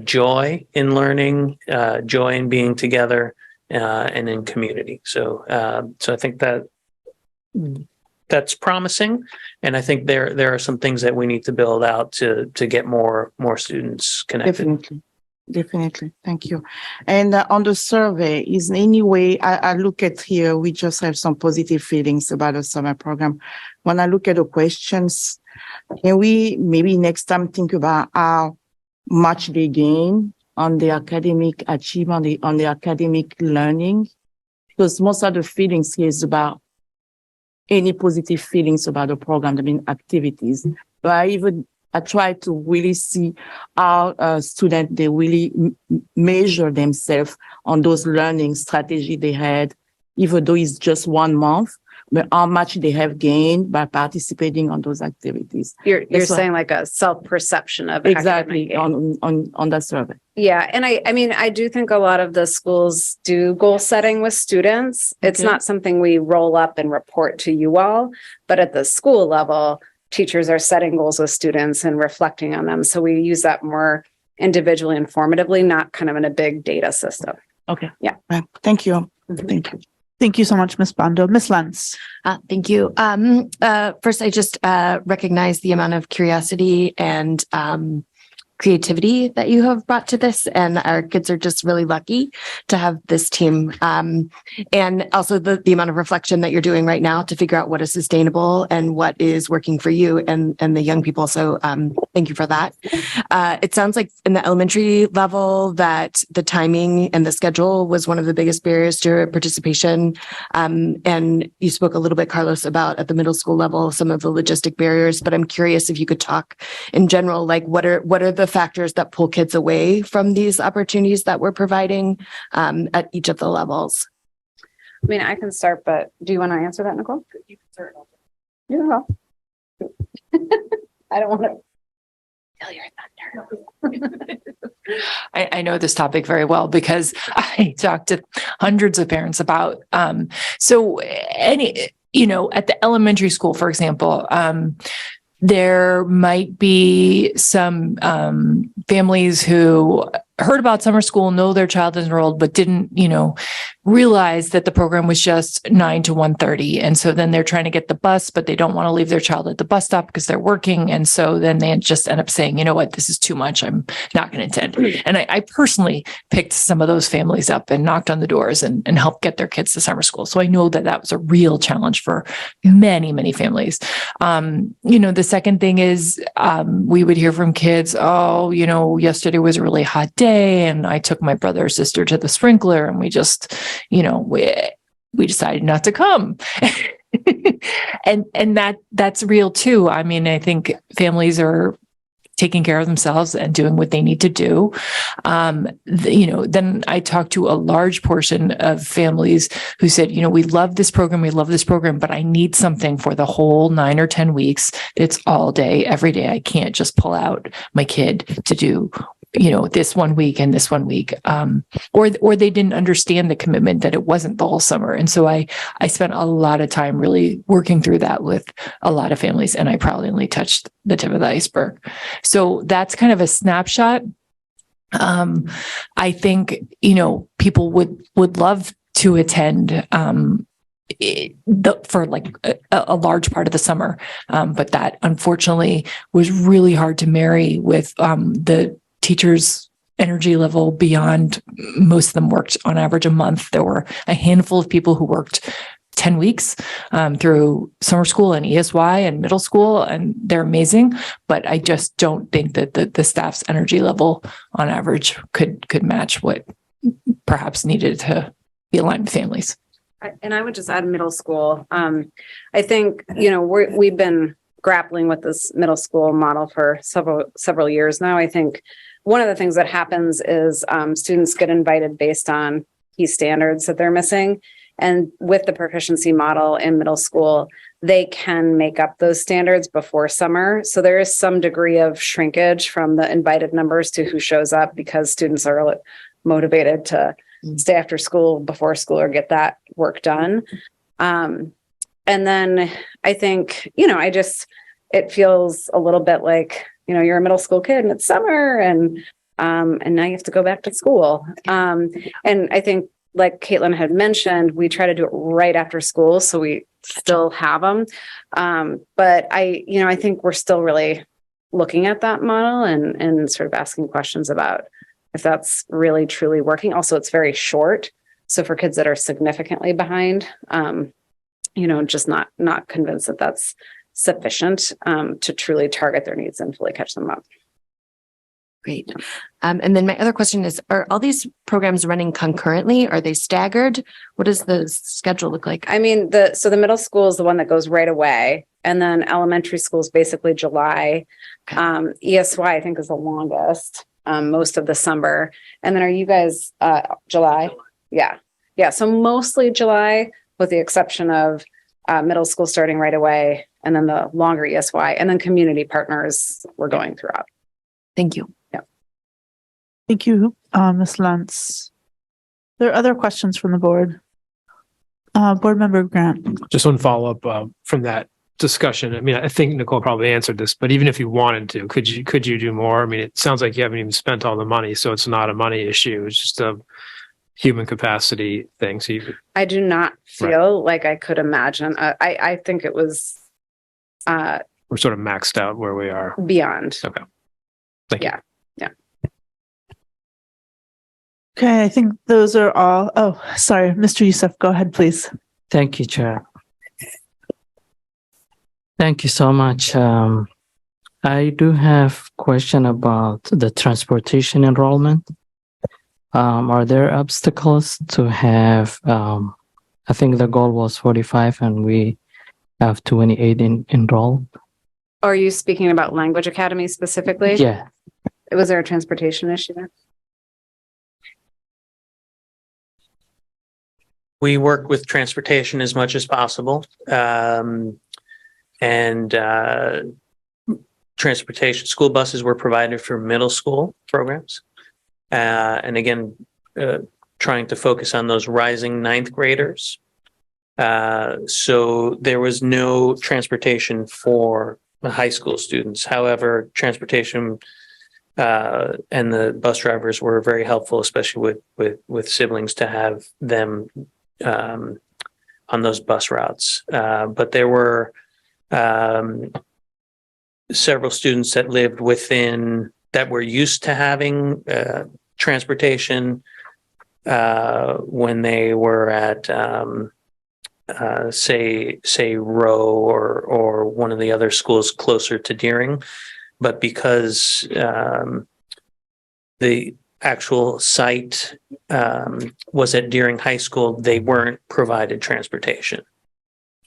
joy in learning, joy in being together, and in community. So I think that's promising, and I think there are some things that we need to build out to get more students connected. Definitely. Thank you. And on the survey, is any way I look at here, we just have some positive feelings about the summer program. When I look at the questions, can we maybe next time think about how much they gain on the academic achievement, on the academic learning? Because most of the feelings here is about any positive feelings about the program, activities. But I try to really see how students, they really measure themselves on those learning strategy they had, even though it's just 1 month, but how much they have gained by participating on those activities. You're saying like a self-perception of exactly on that survey. Yeah. And I do think a lot of the schools do goal setting with students. It's not something we roll up and report to you all, but at the school level, teachers are setting goals with students and reflecting on them. So we use that more individually, informatively, not kind of in a big data system. Okay. Yeah. Thank you. Thank you. Thank you so much, Ms. Bando. Ms. Lentz. Thank you. First, I just recognize the amount of curiosity and creativity that you have brought to this, and our kids are just really lucky to have this team, and also the amount of reflection that you're doing right now to figure out what is sustainable and what is working for you and the young people. So thank you for that. It sounds like in the elementary level that the timing and the schedule was one of the biggest barriers to participation, and you spoke a little bit, Carlos, about at the middle school level some of the logistic barriers, but I'm curious if you could talk in general, like what are the factors that pull kids away from these opportunities that we're providing at each of the levels? I can start, but do you want to answer that, Nicole? You can start. You can go. I don't want to steal your thunder. I know this topic very well because I talked to hundreds of parents about, at the elementary school, for example, there might be some families who heard about summer school, know their child is enrolled, but didn't, realize that the program was just 9 to 1:30. And so then they're trying to get the bus, but they don't want to leave their child at the bus stop because they're working. And so then they just end up saying, you know what, this is too much. I'm not going to attend. And I personally picked some of those families up and knocked on the doors and helped get their kids to summer school. So I know that was a real challenge for many, many families. The second thing is we would hear from kids, yesterday was a really hot day and I took my brother or sister to the sprinkler and we just, we decided not to come. and that's real too. I think families are taking care of themselves and doing what they need to do. Then I talked to a large portion of families who said, we love this program, but I need something for the whole 9 or 10 weeks. It's all day, every day. I can't just pull out my kid to do this 1 week and this 1 week, or they didn't understand the commitment that it wasn't the whole summer. And so I spent a lot of time really working through that with a lot of families, and I probably only touched the tip of the iceberg. So that's kind of a snapshot. I think, people would love to attend, for like a large part of the summer. But that unfortunately was really hard to marry with, the teachers' energy level beyond. Most of them worked on average a month. There were a handful of people who worked 10 weeks through summer school and ESY and middle school, and they're amazing. But I just don't think that the staff's energy level on average could match what perhaps needed to be aligned with families. And I would just add middle school. I think, we've been grappling with this middle school model for several years now. I think one of the things that happens is students get invited based on key standards that they're missing. And with the proficiency model in middle school, they can make up those standards before summer. So there is some degree of shrinkage from the invited numbers to who shows up, because students are motivated to stay after school, before school, or get that work done. And then I think, it feels a little bit like, you're a middle school kid and it's summer, and now you have to go back to school. And I think, like Caitlin had mentioned, we try to do it right after school, so we still have them. But I think we're still really looking at that model and sort of asking questions about if that's really truly working. Also, it's very short. So for kids that are significantly behind, just not convinced that that's sufficient to truly target their needs and fully catch them up. Great. And then my other question is, are all these programs running concurrently? Are they staggered? What does the schedule look like? I mean, the middle school is the one that goes right away. And then elementary school is basically July. Okay. ESY, I think, is the longest, most of the summer. And then are you guys July? Yeah. Yeah. So mostly July, with the exception of middle school starting right away, and then the longer ESY, and then community partners we're going throughout. Thank you. Yeah. Thank you, Ms. Lentz. There are other questions from the board. Board Member Grant. Just one follow-up from that discussion. I mean, I think Nicole probably answered this, but even if you wanted to, could you do more? I mean, it sounds like you haven't even spent all the money, so it's not a money issue. It's just a human capacity thing. So I do not feel like I could imagine. I think it was we're sort of maxed out where we are. Beyond. Okay. Thank you. Yeah. Okay, I think those are all. Oh, sorry, Mr. Youssef, go ahead, please. Thank you, Chair. Thank you so much. I do have a question about the transportation enrollment. Are there obstacles to have, I think the goal was 45 and we have 28 enrolled? Are you speaking about Language Academy specifically? Yeah. Was there a transportation issue there? We work with transportation as much as possible. Transportation, school buses were provided for middle school programs. And again, trying to focus on those rising ninth graders. So there was no transportation for the high school students. However, transportation and the bus drivers were very helpful, especially with siblings, to have them on those bus routes. But there were several students that lived within, that were used to having transportation when they were at say Rowe or one of the other schools closer to Deering, but because the actual site was at Deering High School, they weren't provided transportation.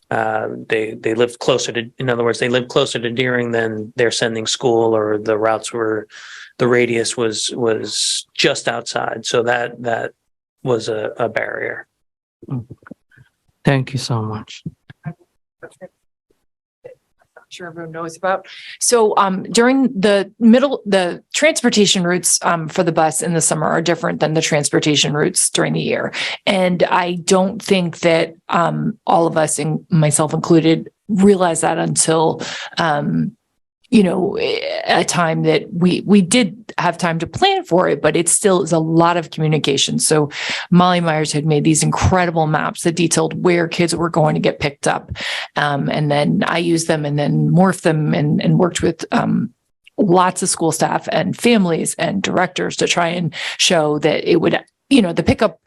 They lived closer to, in other words, they lived closer to Deering than they're sending school, or the routes were, the radius was just outside. So that was a barrier. Thank you so much. Sure everyone knows about. So during the transportation routes for the bus in the summer are different than the transportation routes during the year. And I don't think that all of us, and myself included, realize that until a time that we did have time to plan for it, but it still is a lot of communication. So Molly Myers had made these incredible maps that detailed where kids were going to get picked up. And then I used them and then morphed them and worked with lots of school staff and families and directors to try and show that it would, the pickup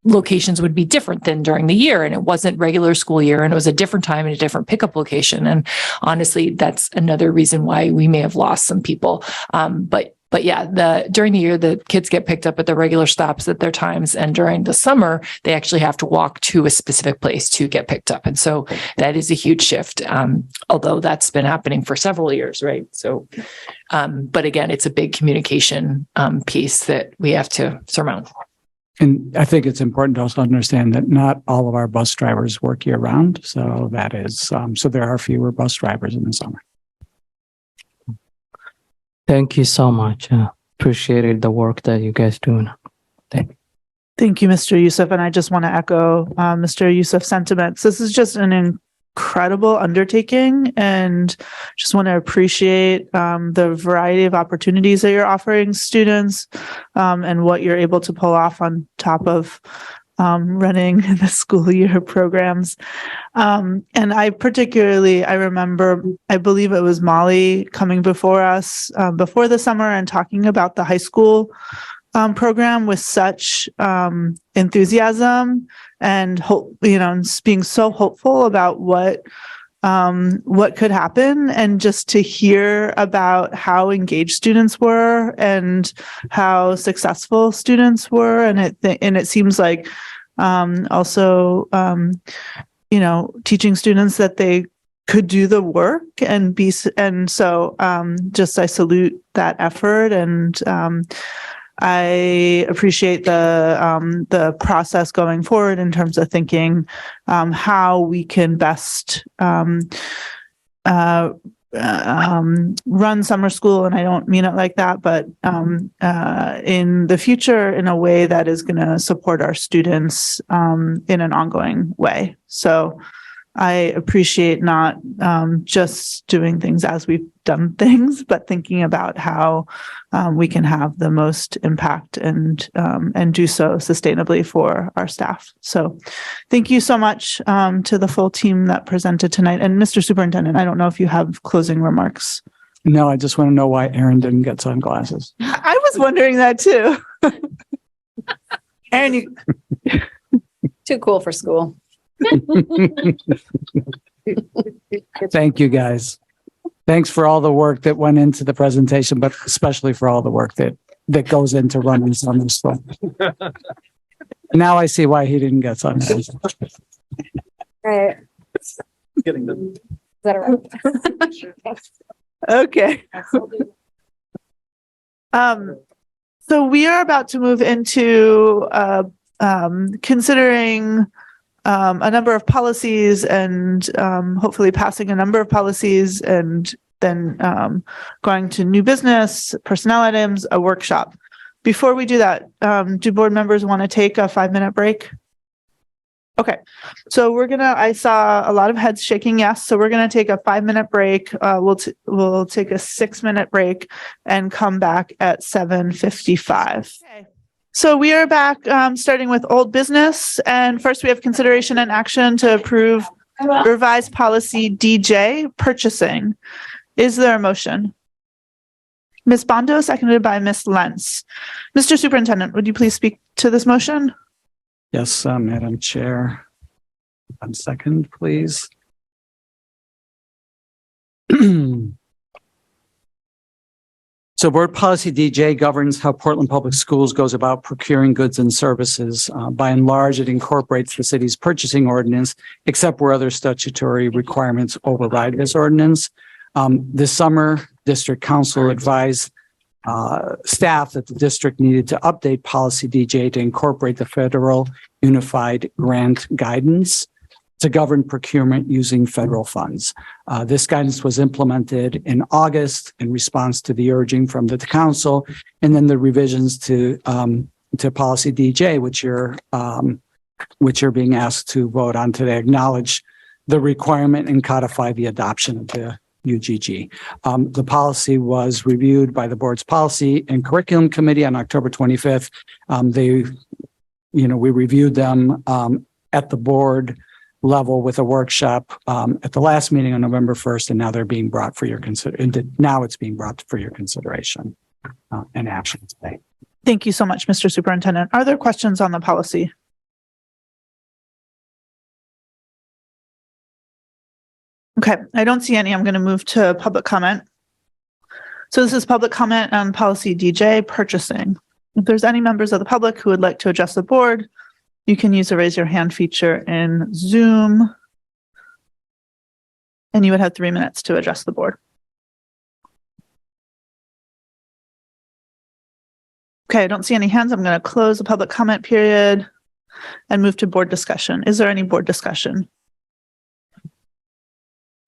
locations would be different than during the year, and it wasn't regular school year, and it was a different time and a different pickup location. And honestly, that's another reason why we may have lost some people. But yeah, during the year, the kids get picked up at the regular stops at their times, and during the summer, they actually have to walk to a specific place to get picked up. And so that is a huge shift, although that's been happening for several years, right? So, but again, it's a big communication piece that we have to surmount. And I think it's important to also understand that not all of our bus drivers work year round. So that is, so there are fewer bus drivers in the summer. Thank you so much. Appreciated the work that you guys doing. Thank you, Mr. Youssef. And I just want to echo Mr. Youssef's sentiments. This is just an incredible undertaking, and just want to appreciate the variety of opportunities that you're offering students and what you're able to pull off on top of running the school year programs. And I remember, I believe it was Molly coming before us before the summer and talking about the high school program with such enthusiasm and hope, being so hopeful about what could happen, and just to hear about how engaged students were and how successful students were. And it seems like also, teaching students that they could do the work and so I salute that effort, and I appreciate the process going forward in terms of thinking how we can best run summer school, and I don't mean it like that, but in the future in a way that is going to support our students in an ongoing way. So I appreciate not just doing things as we've done things, but thinking about how we can have the most impact and do so sustainably for our staff. So thank you so much to the full team that presented tonight. And Mr. Superintendent, I don't know if you have closing remarks. No, I just want to know why Aaron didn't get sunglasses. I was wondering that too. Aaron, you Too cool for school. Thank you, guys. Thanks for all the work that went into the presentation, but especially for all the work that goes into running summer school. Now I see why he didn't get sunglasses. Right. Getting them. Is that all right? Okay. So we are about to move into considering a number of policies and hopefully passing a number of policies, and then going to new business, personnel items, a workshop. Before we do that, do board members want to take a 5-minute break? Okay, so I saw a lot of heads shaking yes, so we're going to take a 5-minute break. We'll take a 6-minute break and come back at 7:55. Okay. So we are back starting with old business. And first we have consideration and action to approve revised policy DJ, purchasing. Is there a motion? Ms. Bondo, seconded by Ms. Lentz. Mr. Superintendent, would you please speak to this motion? Yes, Madam Chair. 1 second, please. So Board Policy DJ governs how Portland Public Schools goes about procuring goods and services. By and large, it incorporates the city's purchasing ordinance, except where other statutory requirements override this ordinance. This summer, District Council advised staff that the district needed to update Policy DJ to incorporate the federal unified grant guidance. to govern procurement using federal funds. This guidance was implemented in August in response to the urging from the council, and then the revisions to policy DJ, which you're being asked to vote on today, acknowledge the requirement and codify the adoption of the UGG. The policy was reviewed by the board's policy and curriculum committee on October 25th. We reviewed them at the board level with a workshop at the last meeting on November 1st, and now they're being brought for your now it's being brought for your consideration and action today. Thank you so much, Mr. Superintendent. Are there questions on the policy? Okay, I don't see any. I'm going to move to public comment. So this is public comment on policy DJ, purchasing. If there's any members of the public who would like to address the board, you can use the raise your hand feature in Zoom. And you would have 3 minutes to address the board. Okay, I don't see any hands. I'm going to close the public comment period and move to board discussion. Is there any board discussion?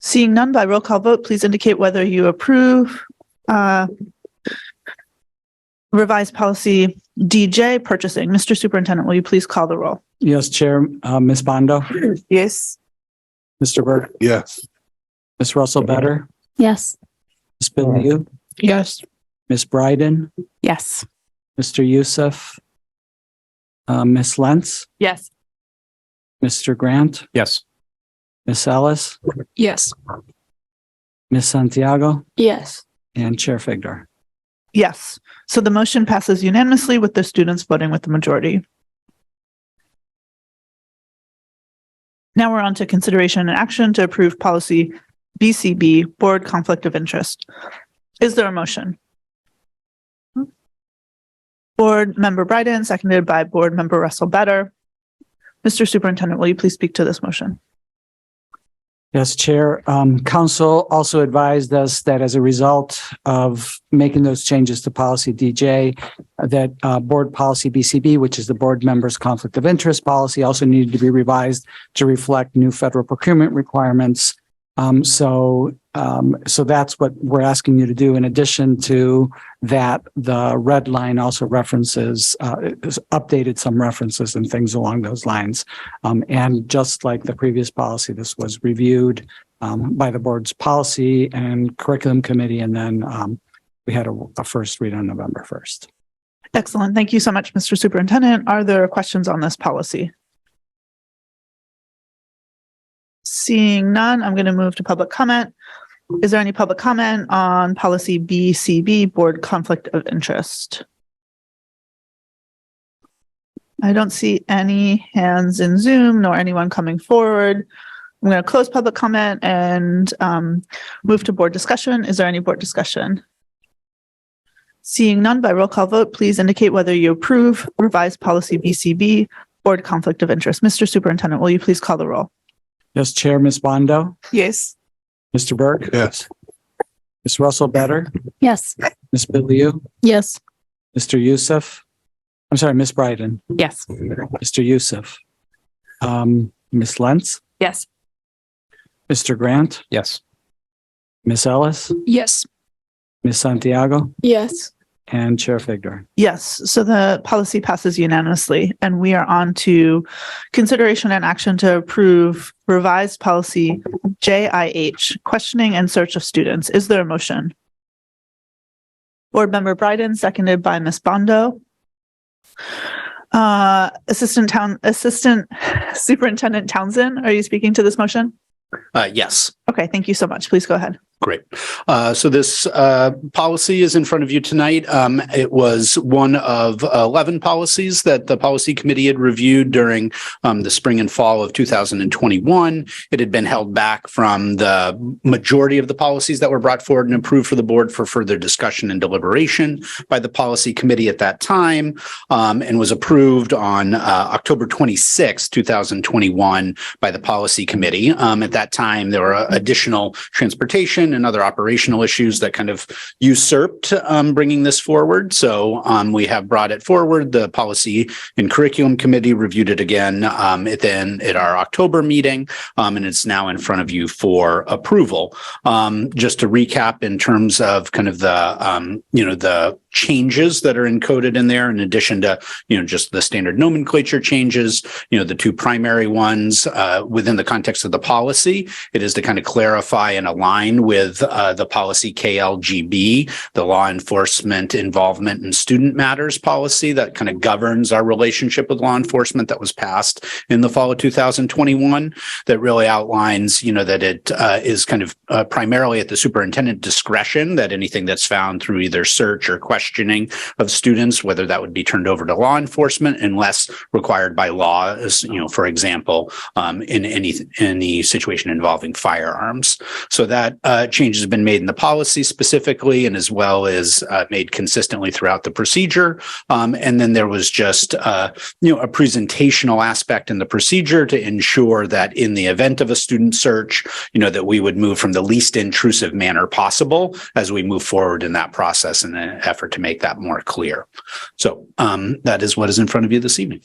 Seeing none, by roll call vote, please indicate whether you approve revised policy DJ, purchasing. Mr. Superintendent, will you please call the roll? Yes, Chair. Ms. Bondo? Yes. Mr. Burke? Yes. Ms. Russell Better? Yes. Ms. Biliu? Yes. Ms. Bryden? Yes. Mr. Youssef? Ms. Lentz? Yes. Mr. Grant? Yes. Ms. Ellis? Yes. Ms. Santiago? Yes. And Chair Figdor? Yes. So the motion passes unanimously with the students voting with the majority. Now we're on to consideration and action to approve policy BCB, board conflict of interest. Is there a motion? Board Member Bryden, seconded by Board Member Russell Better. Mr. Superintendent, will you please speak to this motion? Yes, Chair. Council also advised us that as a result of making those changes to policy DJ, that board policy BCB, which is the board members' conflict of interest policy, also needed to be revised to reflect new federal procurement requirements. So that's what we're asking you to do. In addition to that, the red line also references, updated some references and things along those lines. And just like the previous policy, this was reviewed by the board's policy and curriculum committee. And then we had a first read on November 1st. Excellent. Thank you so much, Mr. Superintendent. Are there questions on this policy? Seeing none, I'm going to move to public comment. Is there any public comment on policy BCB, board conflict of interest? I don't see any hands in Zoom nor anyone coming forward. I'm going to close public comment and move to board discussion. Is there any board discussion? Seeing none, by roll call vote, please indicate whether you approve revised policy BCB, board conflict of interest. Mr. Superintendent, will you please call the roll? Yes, Chair. Ms. Bondo? Yes. Mr. Burke? Yes. Ms. Russell Better? Yes. Ms. Biliu? Yes. Mr. Youssef? I'm sorry, Ms. Bryden? Yes. Mr. Youssef? Ms. Lentz? Yes. Mr. Grant? Yes. Ms. Ellis? Yes. Ms. Santiago? Yes. And Chair Figdor? Yes, so the policy passes unanimously, and we are on to consideration and action to approve revised policy JIH, questioning and search of students. Is there a motion? Board Member Bryden, seconded by Ms. Bondo. Assistant Superintendent Townsend, are you speaking to this motion? Yes. Okay, thank you so much. Please go ahead. Great. So this policy is in front of you tonight. It was one of 11 policies that the policy committee had reviewed during the spring and fall of 2021. It had been held back from the majority of the policies that were brought forward and approved for the board for further discussion and deliberation by the policy committee at that time, and was approved on October 26, 2021 by the policy committee. At that time, there were additional transportation administration and other operational issues that kind of usurped bringing this forward. So we have brought it forward. The Policy and Curriculum Committee reviewed it again at our October meeting, and it's now in front of you for approval. Just to recap in terms of kind of the changes that are encoded in there, in addition to, just the standard nomenclature changes, the two primary ones within the context of the policy, it is to kind of clarify and align with the policy KLGB, the law enforcement involvement in student matters policy that kind of governs our relationship with law enforcement, that was passed in the fall of 2021, that really outlines, that it is kind of primarily at the superintendent discretion, that anything that's found through either search or questioning of students, whether that would be turned over to law enforcement unless required by law, as for example, in any situation involving firearms. So that change has been made in the policy specifically, and as well as made consistently throughout the procedure. And then there was just a presentational aspect in the procedure to ensure that in the event of a student search, that we would move from the least intrusive manner possible as we move forward in that process in an effort to make that more clear. So that is what is in front of you this evening.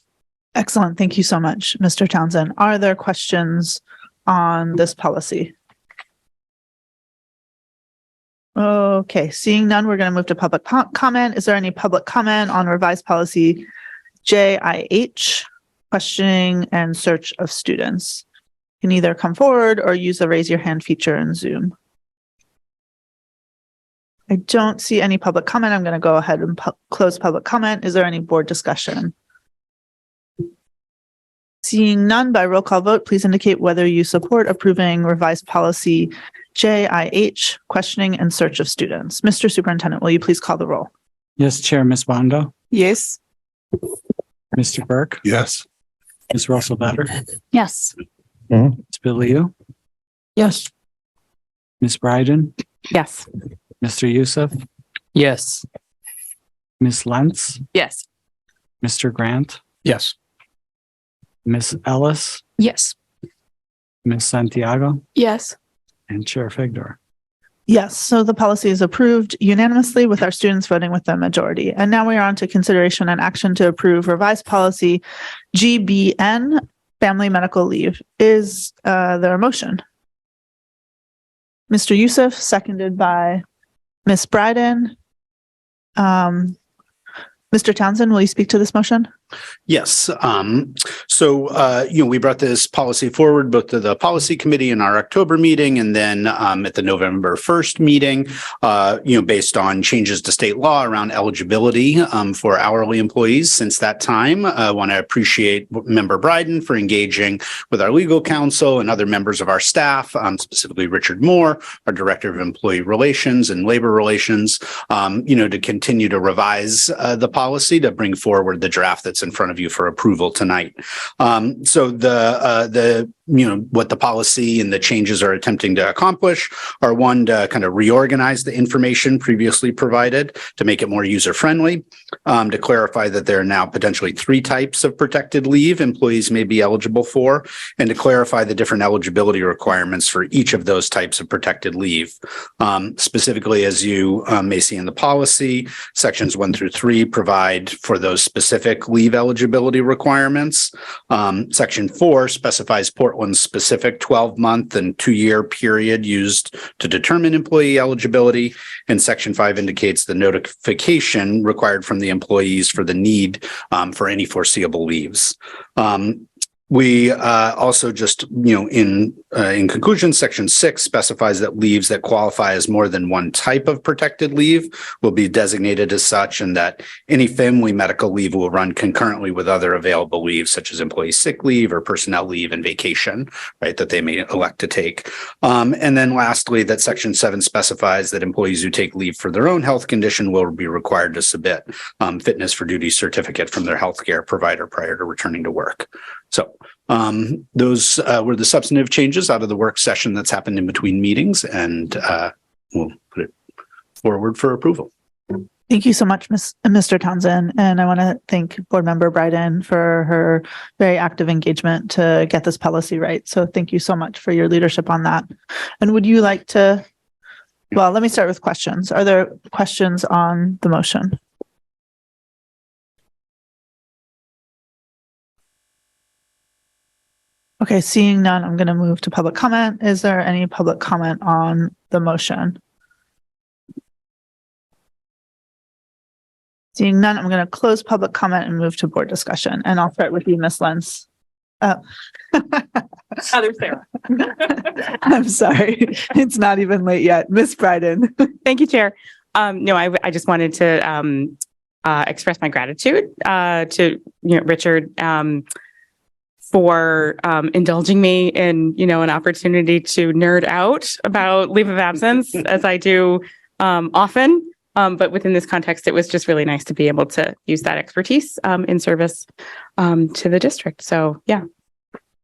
Excellent. Thank you so much, Mr. Townsend. Are there questions on this policy? Okay, seeing none, we're going to move to public comment. Is there any public comment on revised policy JIH, questioning and search of students? You can either come forward or use the raise your hand feature in Zoom. I don't see any public comment. I'm going to go ahead and close public comment. Is there any board discussion? Seeing none, by roll call vote, please indicate whether you support approving revised policy JIH, questioning and search of students. Mr. Superintendent, will you please call the roll? Yes, Chair, Ms. Bondo. Yes. Mr. Burke. Yes. Ms. Russell Better. Yes. Ms. Biliou. Yes. Ms. Bryden. Yes. Mr. Youssef. Yes. Ms. Lentz. Yes. Mr. Grant. Yes. Ms. Ellis. Yes. Ms. Santiago. Yes. And Chair Figdor. Yes, so the policy is approved unanimously with our students voting with the majority. And now we are on to consideration and action to approve revised policy GBN, family medical leave. Is there a motion? Mr. Youssef, seconded by Ms. Bryden. Mr. Townsend, will you speak to this motion? Yes. We brought this policy forward both to the policy committee in our October meeting and then at the November 1st meeting, based on changes to state law around eligibility for hourly employees. Since that time, I want to appreciate Member Bryden for engaging with our legal counsel and other members of our staff, specifically Richard Moore, our Director of Employee Relations and Labor Relations, to continue to revise the policy to bring forward the draft that's in front of you for approval tonight. So what the policy and the changes are attempting to accomplish are, one, to kind of reorganize the information previously provided to make it more user-friendly, to clarify that there are now potentially 3 types of protected leave employees may be eligible for, and to clarify the different eligibility requirements for each of those types of protected leave. Specifically, as you may see in the policy, sections 1 through 3 provide for those specific leave eligibility requirements. Section 4 specifies Portland's specific 12-month and 2-year period used to determine employee eligibility. And Section 5 indicates the notification required from the employees for the need for any foreseeable leaves. We also just, in conclusion, Section 6 specifies that leaves that qualify as more than one type of protected leave will be designated as such, and that any family medical leave will run concurrently with other available leaves, such as employee sick leave or personnel leave and vacation, right, that they may elect to take. And then lastly, that Section 7 specifies that employees who take leave for their own health condition will be required to submit fitness for duty certificate from their healthcare provider prior to returning to work. So those were the substantive changes out of the work session that's happened in between meetings, and we'll put it forward for approval. Thank you so much, Mr. Townsend. And I want to thank Board Member Bryden for her very active engagement to get this policy right. So thank you so much for your leadership on that. And would you like to Well, let me start with questions. Are there questions on the motion? Okay, seeing none, I'm going to move to public comment. Is there any public comment on the motion? Seeing none, I'm going to close public comment and move to board discussion. And I'll start with you, Ms. Lentz. Other Sarah. I'm sorry. It's not even late yet. Ms. Bryden. Thank you, Chair. No, I just wanted to express my gratitude to Richard for indulging me in an opportunity to nerd out about leave of absence as I do often. But within this context, it was just really nice to be able to use that expertise in service to the district. So yeah,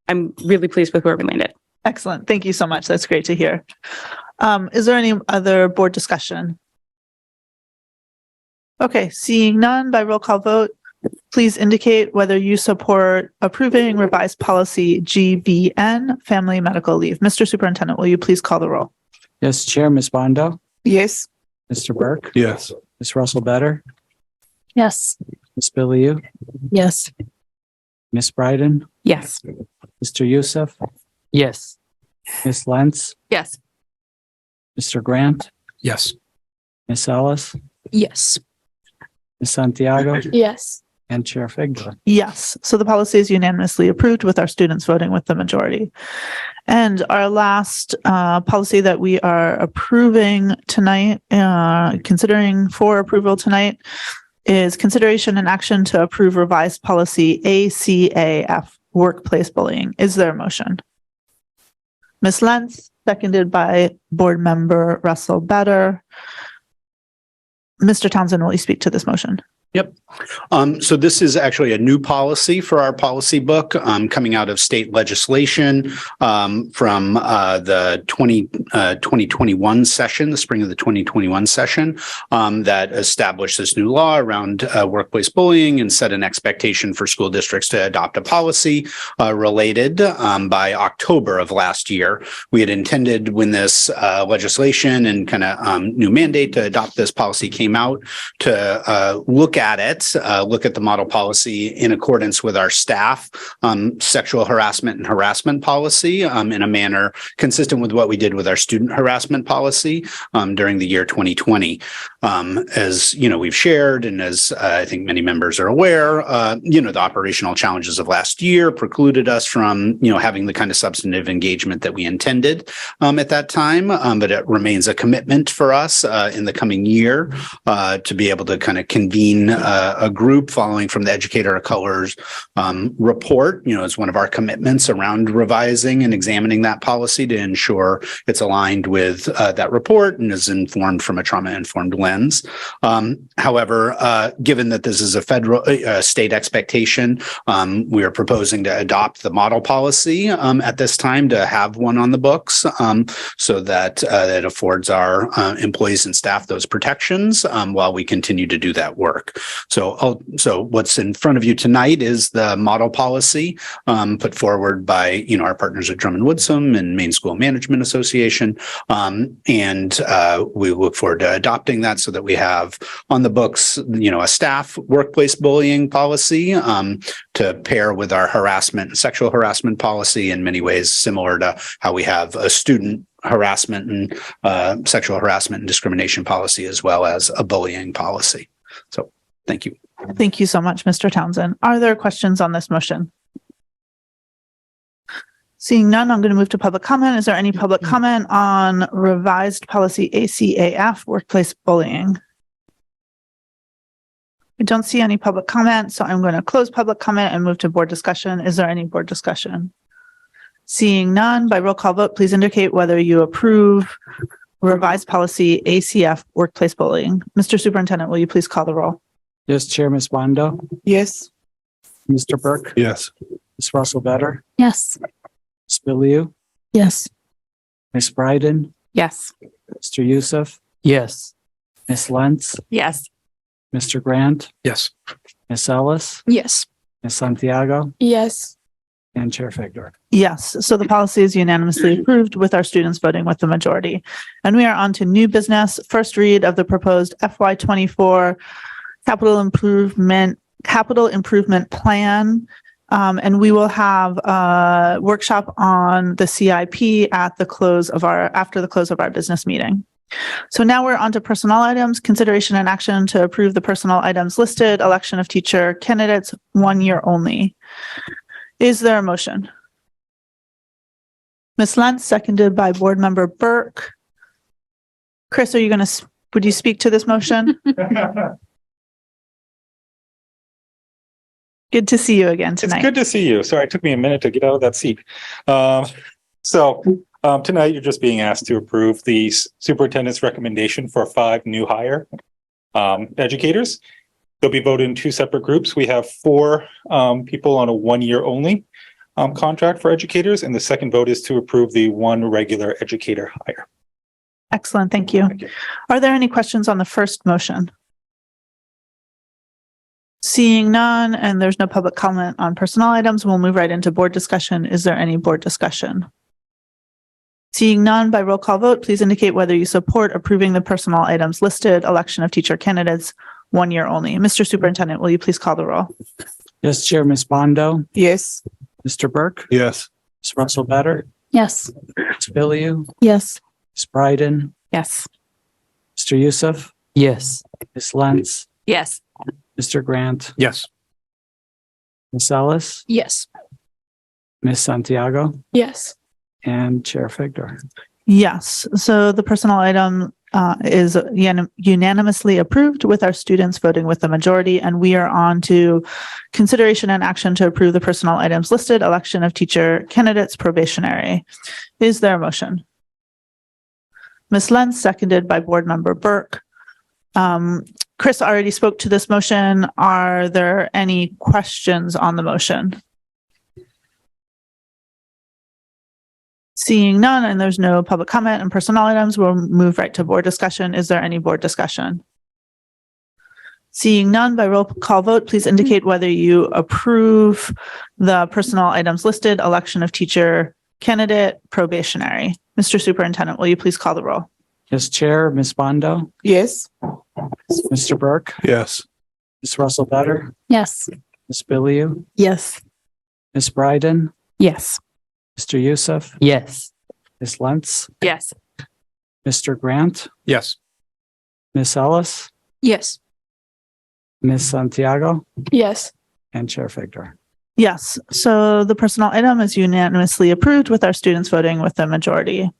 I'm really pleased with where we landed. Excellent. Thank you so much. That's great to hear. Is there any other board discussion? Okay, seeing none, by roll call vote, please indicate whether you support approving revised policy GBN, family medical leave. Mr. Superintendent, will you please call the roll? Yes, Chair, Ms. Bondo, Yes. Mr. Burke, Yes. Ms. Russell Better, Yes. Ms. Biliou, Yes. Ms. Bryden, Yes. Mr. Youssef, Yes. Ms. Lentz, Yes. Mr. Grant, Yes. Ms. Ellis, Yes. Ms. Santiago, Yes. and Chair Figdler. Yes. So the policy is unanimously approved with our students voting with the majority. And our last policy that we are approving tonight, considering for approval tonight, is consideration and action to approve revised policy ACAF, workplace bullying. Is there a motion? Ms. Lentz, seconded by Board Member Russell Better. Mr. Townsend, will you speak to this motion? Yep. So this is actually a new policy for our policy book coming out of state legislation from the 2021 session, the spring of the 2021 session, that established this new law around workplace bullying and set an expectation for school districts to adopt a policy related by October of last year. We had intended when this legislation and kind of new mandate to adopt this policy came out to look at the model policy in accordance with our staff sexual harassment and harassment policy in a manner consistent with what we did with our student harassment policy during the year 2020. As we've shared, and as I think many members are aware, the operational challenges of last year precluded us from having the kind of substantive engagement that we intended at that time. But it remains a commitment for us in the coming year to be able to kind of convene a group following from the Educator of Color's report, as one of our commitments around revising and examining that policy to ensure it's aligned with that report and is informed from a trauma-informed lens. However, given that this is a federal state expectation, we are proposing to adopt the model policy at this time to have one on the books so that it affords our employees and staff those protections while we continue to do that work. So what's in front of you tonight is the model policy put forward by our partners at Drummond Woodsum and Maine School Management Association, and we look forward to adopting that so that we have on the books, a staff workplace bullying policy to pair with our harassment and sexual harassment policy, in many ways similar to how we have a student harassment and sexual harassment and discrimination policy, as well as a bullying policy. So thank you. Thank you so much, Mr. Townsend. Are there questions on this motion? Seeing none, I'm going to move to public comment. Is there any public comment on revised policy ACAF, workplace bullying? I don't see any public comment, so I'm going to close public comment and move to board discussion. Is there any board discussion? Seeing none, by roll call vote, please indicate whether you approve revised policy ACF, workplace bullying. Mr. Superintendent, will you please call the roll? Yes, Chair, Ms. Bondo, Yes. Mr. Burke, Yes. Ms. Russell Better, Yes. Ms. Biliou, Yes. Ms. Bryden, Yes. Mr. Youssef, Yes. Ms. Lentz, Yes. Mr. Grant, Yes. Ms. Ellis, Yes. Ms. Santiago, Yes. And Chair Figdor. Yes, so the policy is unanimously approved with our students voting with the majority. And we are on to new business, first read of the proposed FY24 capital improvement plan. And we will have a workshop on the CIP after the close of our business meeting. So now we're on to personnel items, consideration and action to approve the personnel items listed, election of teacher candidates, 1 year only. Is there a motion? Ms. Lentz, seconded by Board Member Burke. Chris, would you speak to this motion? Good to see you again tonight. It's good to see you. Sorry, it took me a minute to get out of that seat. Tonight you're just being asked to approve the superintendent's recommendation for 5 new hire educators. They'll be voted in 2 separate groups. We have 4 people on a 1 year only contract for educators, and the second vote is to approve the 1 regular educator hire. Excellent. Thank you. Are there any questions on the first motion? Seeing none, and there's no public comment on personnel items, we'll move right into board discussion. Is there any board discussion? Seeing none, by roll call vote, please indicate whether you support approving the personnel items listed, election of teacher candidates, 1 year only. Mr. Superintendent, will you please call the roll? Yes, Chair, Ms. Bondo. Yes. Mr. Burke. Yes. Ms. Russell Better. Yes. Ms. Billiou. Yes. Ms. Bryden. Yes. Mr. Youssef. Yes. Ms. Lentz. Yes. Mr. Grant. Yes. Ms. Ellis. Yes. Ms. Santiago. Yes. And Chair Figdor. Yes. So the personnel item is unanimously approved with our students voting with the majority, and we are on to consideration and action to approve the personnel items listed, election of teacher candidates, probationary. Is there a motion? Ms. Lentz, seconded by Board Member Burke. Chris already spoke to this motion. Are there any questions on the motion? Seeing none, and there's no public comment on personnel items, we'll move right to board discussion. Is there any board discussion? Seeing none, by roll call vote, please indicate whether you approve the personnel items listed, election of teacher candidate, probationary. Mr. Superintendent, will you please call the roll? Yes, Chair, Ms. Bondo. Yes. Mr. Burke. Yes. Ms. Russell Better. Yes. Ms. Billiou. Yes. Ms. Bryden. Yes. Mr. Youssef. Yes. Ms. Lentz. Yes. Mr. Grant. Yes. Ms. Ellis. Yes. Ms. Santiago. Yes. And Chair Figdor. Yes. So the personnel item is unanimously approved with our students voting with the majority.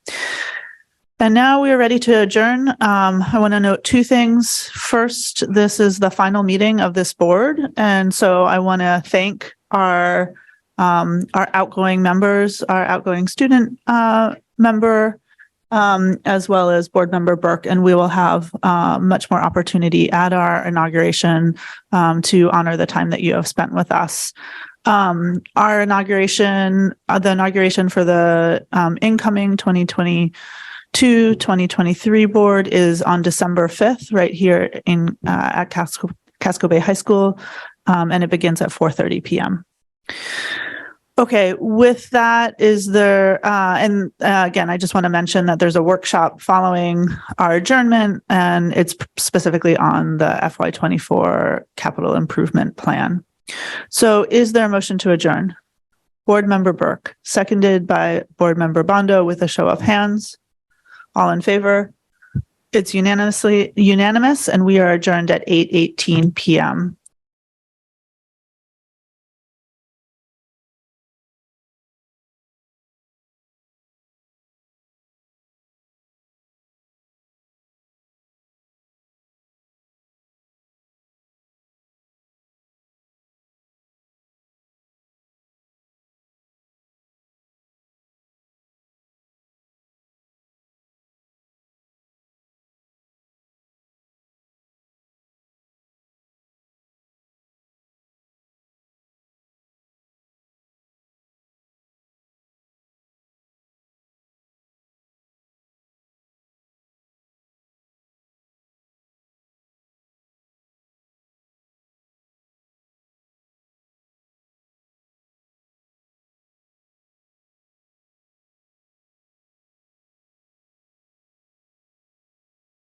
And now we are ready to adjourn. I want to note 2 things. First, this is the final meeting of this board. And so I want to thank our outgoing members, our outgoing student member, as well as Board Member Burke. And we will have much more opportunity at our inauguration to honor the time that you have spent with us. Our inauguration, the inauguration for the incoming 2022-2023 board is on December 5th, right here at Casco Bay High School, and it begins at 4:30 p.m. Okay, with that, is there, again, I just want to mention that there's a workshop following our adjournment, and it's specifically on the FY24 capital improvement plan. So is there a motion to adjourn? Board Member Burke, seconded by Board Member Bondo with a show of hands. All in favor? It's unanimous, and we are adjourned at 8:18 p.m.